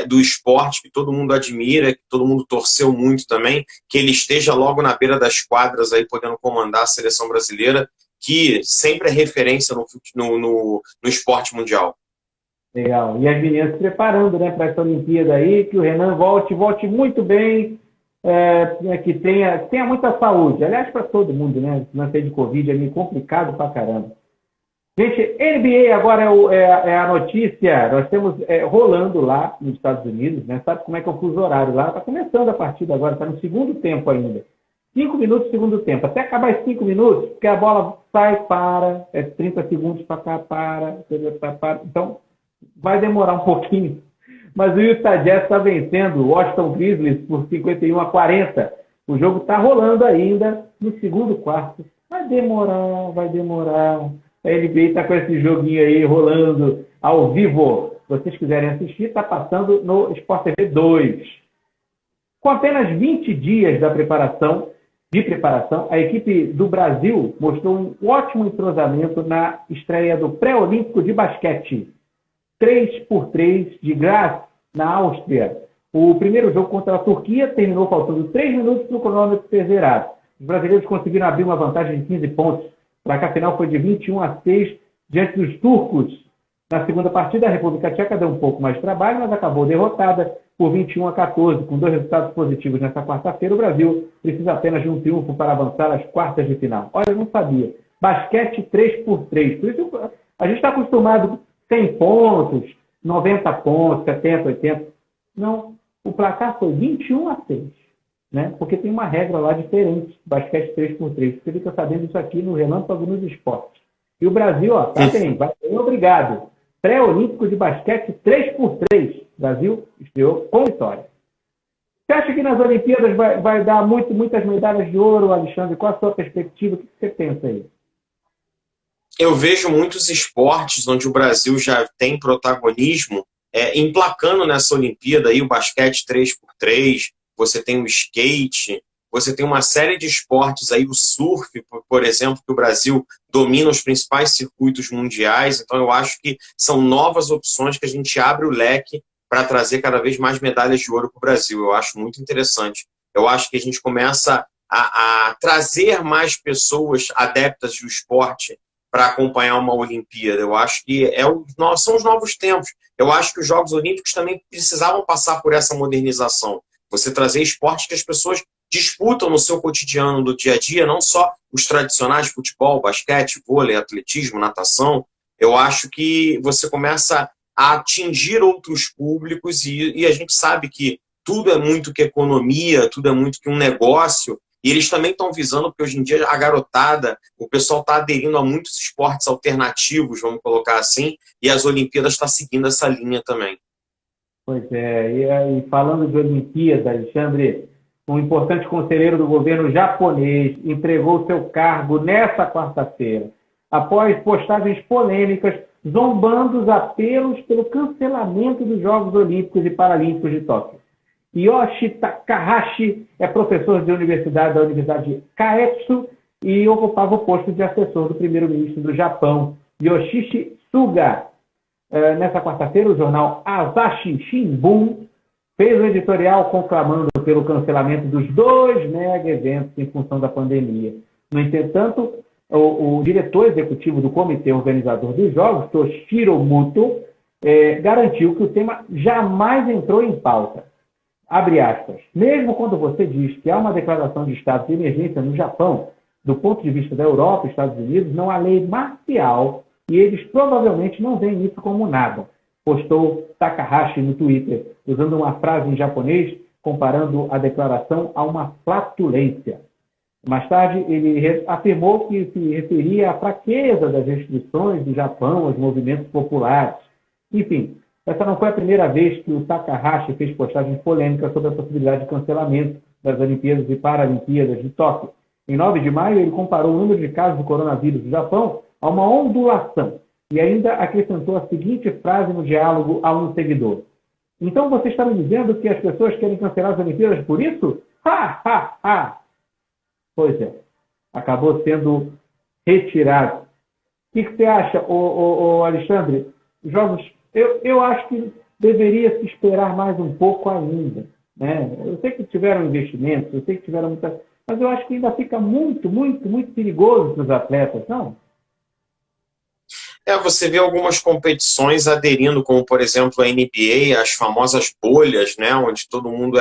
do esporte, que todo mundo admira, que todo mundo torceu muito também, que ele esteja logo na beira das quadras aí podendo comandar a seleção brasileira, que sempre é referência no esporte mundial. Legal. E as meninas se preparando, né, para essa Olimpíada aí, que o Renan volte muito bem, que tenha muita saúde. Aliás, para todo mundo, né? Não sei de Covid, é meio complicado pra caramba. Gente, NBA agora é a notícia. Nós temos rolando lá nos Estados Unidos, né? Sabe como é que é o fuso horário lá? Está começando a partida agora, está no segundo tempo ainda. 5 minutos, segundo tempo. Até acabar os 5 minutos, porque a bola sai, para, 30 segundos para cá, para. Então, vai demorar um pouquinho. Mas o Utah Jazz está vencendo o Washington Grizzlies por 51-40. O jogo está rolando ainda no segundo quarto. Vai demorar. A NBA está com esse joguinho aí rolando ao vivo. Se vocês quiserem assistir, está passando no Sport TV 2. Com apenas 20 dias de preparação, a equipe do Brasil mostrou um ótimo entrosamento na estreia do pré-olímpico de basquete 3x3 de Graz, na Áustria. O primeiro jogo contra a Turquia terminou faltando 3 minutos para o cronômetro ser zerado. Os brasileiros conseguiram abrir uma vantagem de 15 pontos. O placar final foi de 21-6 diante dos turcos. Na segunda partida, a República Tcheca deu um pouco mais de trabalho, mas acabou derrotada por 21-14. Com 2 resultados positivos nesta quarta-feira, o Brasil precisa apenas de um triunfo para avançar às quartas de final. Olha, eu não sabia. Basquete 3x3. Por isso, a gente está acostumado 100 pontos, 90 pontos, 70, 80. Não, o placar foi 21-6. Né? Porque tem uma regra lá diferente, basquete 3x3. Você fica sabendo isso aqui no Relâmpago nos Esportes. E o Brasil, vai bem, obrigado. Pré-olímpico de basquete 3x3. Brasil estreou com vitória. Você acha que nas Olimpíadas vai dar muitas medalhas de ouro, Alexandre? Qual a sua perspectiva? O que você pensa aí? Eu vejo muitos esportes onde o Brasil já tem protagonismo emplacando nessa Olimpíada aí o basquete 3x3, você tem o skate, você tem uma série de esportes aí, o surf, por exemplo, que o Brasil domina os principais circuitos mundiais. Então eu acho que são novas opções que a gente abre o leque para trazer cada vez mais medalhas de ouro para o Brasil. Eu acho muito interessante. Eu acho que a gente começa a trazer mais pessoas adeptas do esporte para acompanhar uma Olimpíada. Eu acho que são os novos tempos. Eu acho que os Jogos Olímpicos também precisavam passar por essa modernização. Você trazer esportes que as pessoas disputam no seu cotidiano do dia a dia, não só os tradicionais, futebol, basquete, vôlei, atletismo, natação. Eu acho que você começa a atingir outros públicos e a gente sabe que tudo é muito que economia, tudo é muito que um negócio, e eles também estão visando, porque hoje em dia a garotada, o pessoal está aderindo a muitos esportes alternativos, vamos colocar assim, e as Olimpíadas estão seguindo essa linha também. Pois é, e falando de Olimpíada, Alexandre, um importante conselheiro do governo japonês entregou seu cargo nesta quarta-feira, após postagens polêmicas zombando os apelos pelo cancelamento dos Jogos Olímpicos e Paralímpicos de Tóquio. Yoshi Takahashi é professor da Universidade Kaetsu e ocupava o posto de assessor do primeiro-ministro do Japão, Yoshishi Suga. Nessa quarta-feira, o jornal Asahi Shimbun fez um editorial conclamando pelo cancelamento dos 2 mega-eventos em função da pandemia. No entretanto, o diretor executivo do comitê organizador dos Jogos, Toshiro Muto, garantiu que o tema jamais entrou em pauta. Abre aspas. Mesmo quando você diz que há uma declaração de estado de emergência no Japão, do ponto de vista da Europa e Estados Unidos, não há lei marcial e eles provavelmente não veem isso como nada, postou Takahashi no Twitter, usando uma frase em japonês, comparando a declaração a uma flatulência. Mais tarde, ele afirmou que se referia à fraqueza das restrições do Japão aos movimentos populares. Enfim, essa não foi a primeira vez que o Takahashi fez postagens polêmicas sobre a possibilidade de cancelamento das Olimpíadas e Paralimpíadas de Tóquio. Em 9 de maio, ele comparou o número de casos de coronavírus no Japão a uma ondulação e ainda acrescentou a seguinte frase no diálogo a um seguidor. Então você está me dizendo que as pessoas querem cancelar as Olimpíadas por isso? Ha, ha, ha! Pois é, acabou sendo retirado. O que você acha, Alexandre? Jogos, eu acho que deveria se esperar mais um pouco ainda, né? Eu sei que tiveram investimentos, eu sei que tiveram muita... Mas eu acho que ainda fica muito, muito, muito perigoso para os atletas, não? Você vê algumas competições aderindo, como por exemplo a NBA, as famosas bolhas, né, onde todo mundo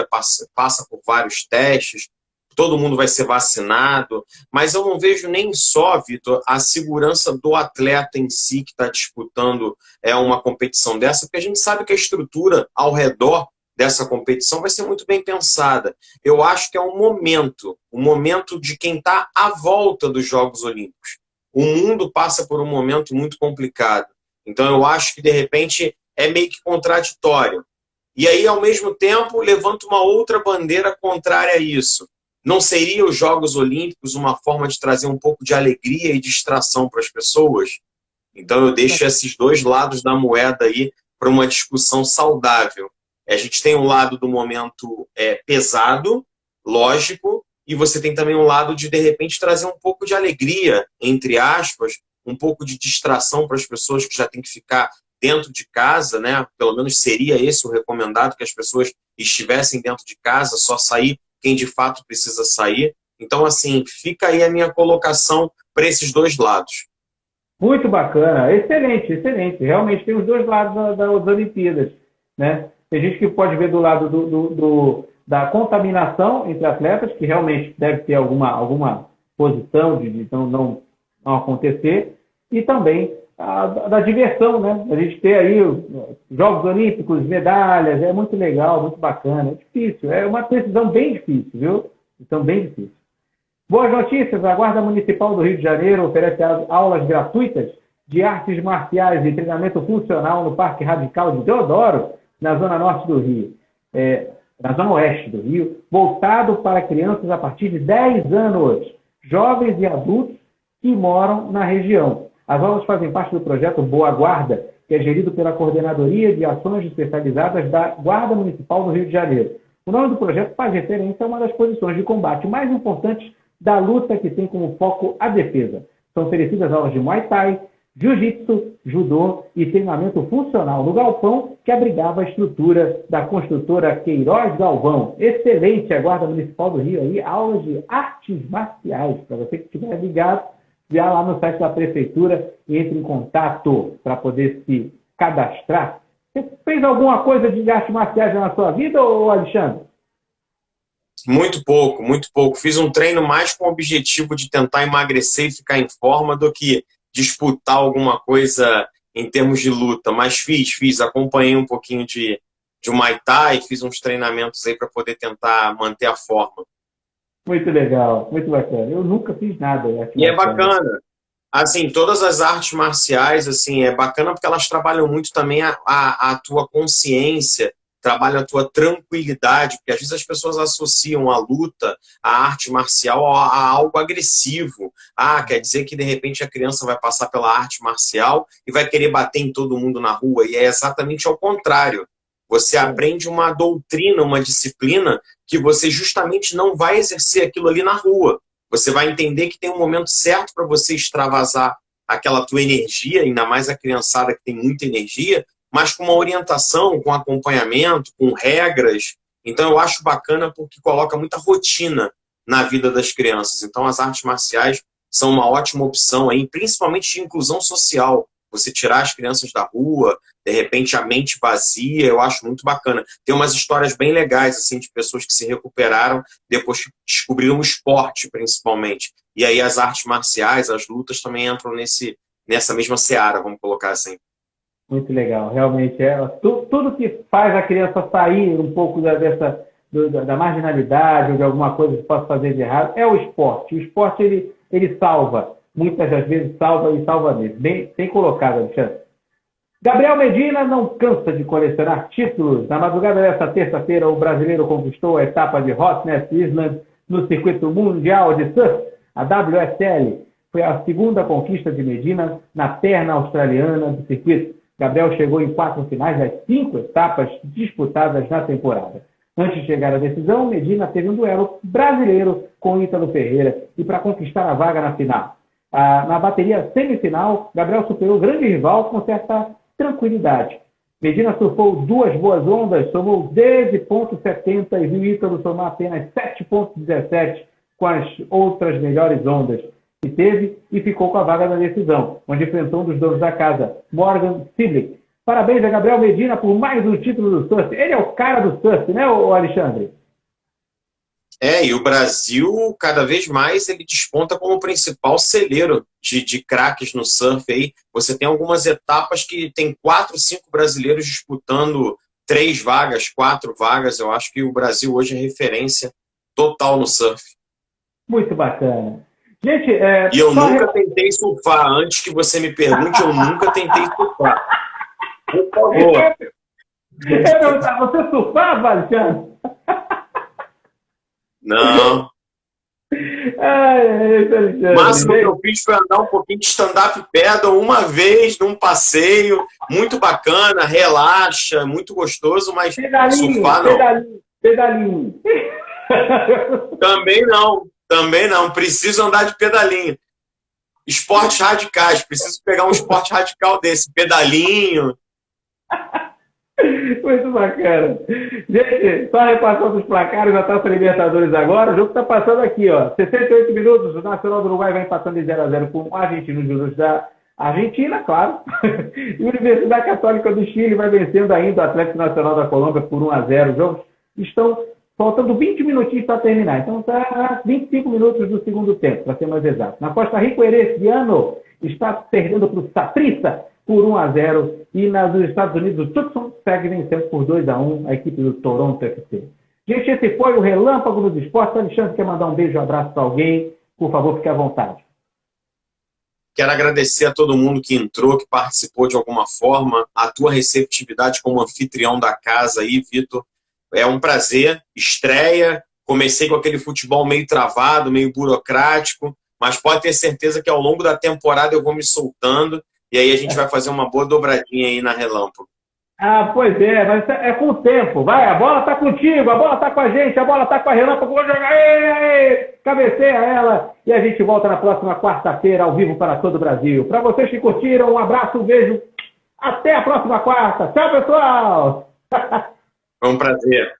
passa por vários testes, todo mundo vai ser vacinado, mas eu não vejo nem só, Vitor, a segurança do atleta em si que está disputando uma competição dessa, porque a gente sabe que a estrutura ao redor dessa competição vai ser muito bem pensada. Eu acho que é um momento de quem está à volta dos Jogos Olímpicos. O mundo passa por um momento muito complicado. Então, eu acho que, de repente, é meio que contraditório. E aí, ao mesmo tempo, levanta uma outra bandeira contrária a isso. Não seria os Jogos Olímpicos uma forma de trazer um pouco de alegria e distração para as pessoas? Então, eu deixo esses dois lados da moeda aí para uma discussão saudável. A gente tem um lado do momento pesado, lógico, e você tem também um lado de repente, trazer um pouco de alegria, entre aspas, um pouco de distração para as pessoas que já têm que ficar dentro de casa, né? Pelo menos seria esse o recomendado, que as pessoas estivessem dentro de casa, só sair quem de fato precisa sair. Então, assim, fica aí a minha colocação para esses dois lados. Muito bacana, excelente, excelente. Realmente tem os dois lados das Olimpíadas, né? Tem gente que pode ver do lado da contaminação entre atletas, que realmente deve ter alguma posição de não acontecer, e também da diversão, né? A gente ter aí os Jogos Olímpicos, medalhas, é muito legal, muito bacana. É difícil, é uma decisão bem difícil, viu? Decisão bem difícil. Boas notícias, a Guarda Municipal do Rio de Janeiro oferece aulas gratuitas de artes marciais e treinamento funcional no Parque Radical de Deodoro, na zona norte do Rio, na zona oeste do Rio, voltado para crianças a partir de 10 anos, jovens e adultos que moram na região. As aulas fazem parte do projeto Boa Guarda, que é gerido pela Coordenadoria de Ações Especializadas da Guarda Municipal do Rio de Janeiro. O nome do projeto faz referência a uma das posições de combate mais importantes da luta, que tem como foco a defesa. São oferecidas aulas de Muay Thai, Jiu-Jitsu, Judô e treinamento funcional no galpão que abrigava a estrutura da construtora Queiroz Galvão. Excelente a Guarda Municipal do Rio aí, aulas de artes marciais. Para você que estiver ligado, vá lá no site da Prefeitura e entre em contato para poder se cadastrar. Você fez alguma coisa de artes marciais na sua vida, ou Alexandre? Muito pouco, muito pouco. Fiz um treino mais com o objetivo de tentar emagrecer e ficar em forma do que disputar alguma coisa em termos de luta. Mas acompanhei um pouquinho de Muay Thai, fiz uns treinamentos aí para poder tentar manter a forma. Muito legal, muito bacana. Eu nunca fiz nada. E é bacana. Assim, todas as artes marciais, assim, é bacana porque elas trabalham muito também a tua consciência, trabalham a tua tranquilidade, porque às vezes as pessoas associam a luta, a arte marcial, a algo agressivo. Quer dizer que de repente a criança vai passar pela arte marcial e vai querer bater em todo mundo na rua, e é exatamente ao contrário. Você aprende uma doutrina, uma disciplina que você justamente não vai exercer aquilo ali na rua. Você vai entender que tem um momento certo para você extravasar aquela tua energia, ainda mais a criançada que tem muita energia, mas com uma orientação, com acompanhamento, com regras. Então eu acho bacana porque coloca muita rotina na vida das crianças. Então as artes marciais são uma ótima opção aí, principalmente de inclusão social. Você tirar as crianças da rua, de repente a mente vazia, eu acho muito bacana. Tem umas histórias bem legais, assim, de pessoas que se recuperaram depois que descobriram o esporte, principalmente. E aí as artes marciais, as lutas também entram nessa mesma seara, vamos colocar assim. Muito legal, realmente. Tudo que faz a criança sair um pouco da marginalidade ou de alguma coisa que possa fazer de errado é o esporte. O esporte, ele salva. Muitas das vezes salva e salva mesmo. Bem colocado, Alexandre. Gabriel Medina não cansa de colecionar títulos. Na madrugada desta terça-feira, o brasileiro conquistou a etapa de Rottnest Island no circuito mundial de surf, a WSL. Foi a segunda conquista de Medina na perna australiana do circuito. Gabriel chegou em 4 finais das 5 etapas disputadas na temporada. Antes de chegar à decisão, Medina teve um duelo brasileiro com Ítalo Ferreira e para conquistar a vaga na final. Na bateria semifinal, Gabriel superou o grande rival com certa tranquilidade. Medina surfou 2 boas ondas, somou 10,70 e viu Ítalo somar apenas 7,17 com as outras melhores ondas que teve e ficou com a vaga da decisão, onde enfrentou um dos donos da casa, Morgan Sidley. Parabéns a Gabriel Medina por mais um título do surf. Ele é o cara do surf, né, Alexandre? E o Brasil, cada vez mais, ele desponta como o principal celeiro de craques no surf aí. Você tem algumas etapas que tem 4, 5 brasileiros disputando 3 vagas, 4 vagas. Eu acho que o Brasil hoje é referência total no surf. Muito bacana. Gente, e eu nunca tentei surfar. Antes que você me pergunte, eu nunca tentei surfar. Por favor. Você surfava, Alexandre? Não. O máximo que eu fiz foi andar um pouquinho de stand-up paddle uma vez num passeio, muito bacana, relaxa, muito gostoso, mas surfar não. Pedalinho. Também não. Preciso andar de pedalinho. Esportes radicais, preciso pegar um esporte radical desse, pedalinho. Muito bacana. Gente, só repassando os placares da Taça Libertadores agora. O jogo está passando aqui, ó. 68 minutos, o Nacional do Uruguai vai empatando em 0-0 com o Argentino Júnior da Argentina, claro. E a Universidade Católica do Chile vai vencendo ainda o Atlético Nacional da Colômbia por 1-0. Os jogos estão faltando 20 minutinhos para terminar. Então está 25 minutos do segundo tempo, para ser mais exato. Na Costa Rica, o Herediano está perdendo para o Saprissa por 1-0. E nos Estados Unidos, o Tucson segue vencendo por 2-1 a equipe do Toronto FC. Gente, esse foi o Relâmpago dos Esportes. Alexandre, quer mandar um beijo, um abraço para alguém? Por favor, fique à vontade. Quero agradecer a todo mundo que entrou, que participou de alguma forma. A tua receptividade como anfitrião da casa aí, Vitor. É um prazer. Estreia. Comecei com aquele futebol meio travado, meio burocrático. Mas pode ter certeza que ao longo da temporada eu vou me soltando. E aí a gente vai fazer uma boa dobradinha aí na Relâmpago. Pois é, mas é com o tempo. Vai, a bola tá contigo, a bola tá com a gente, a bola tá com a Relâmpago. Vou jogar, cabeceia ela. E a gente volta na próxima quarta-feira, ao vivo para todo o Brasil. Para vocês que curtiram, um abraço, um beijo. Até a próxima quarta. Tchau, pessoal! Foi um prazer.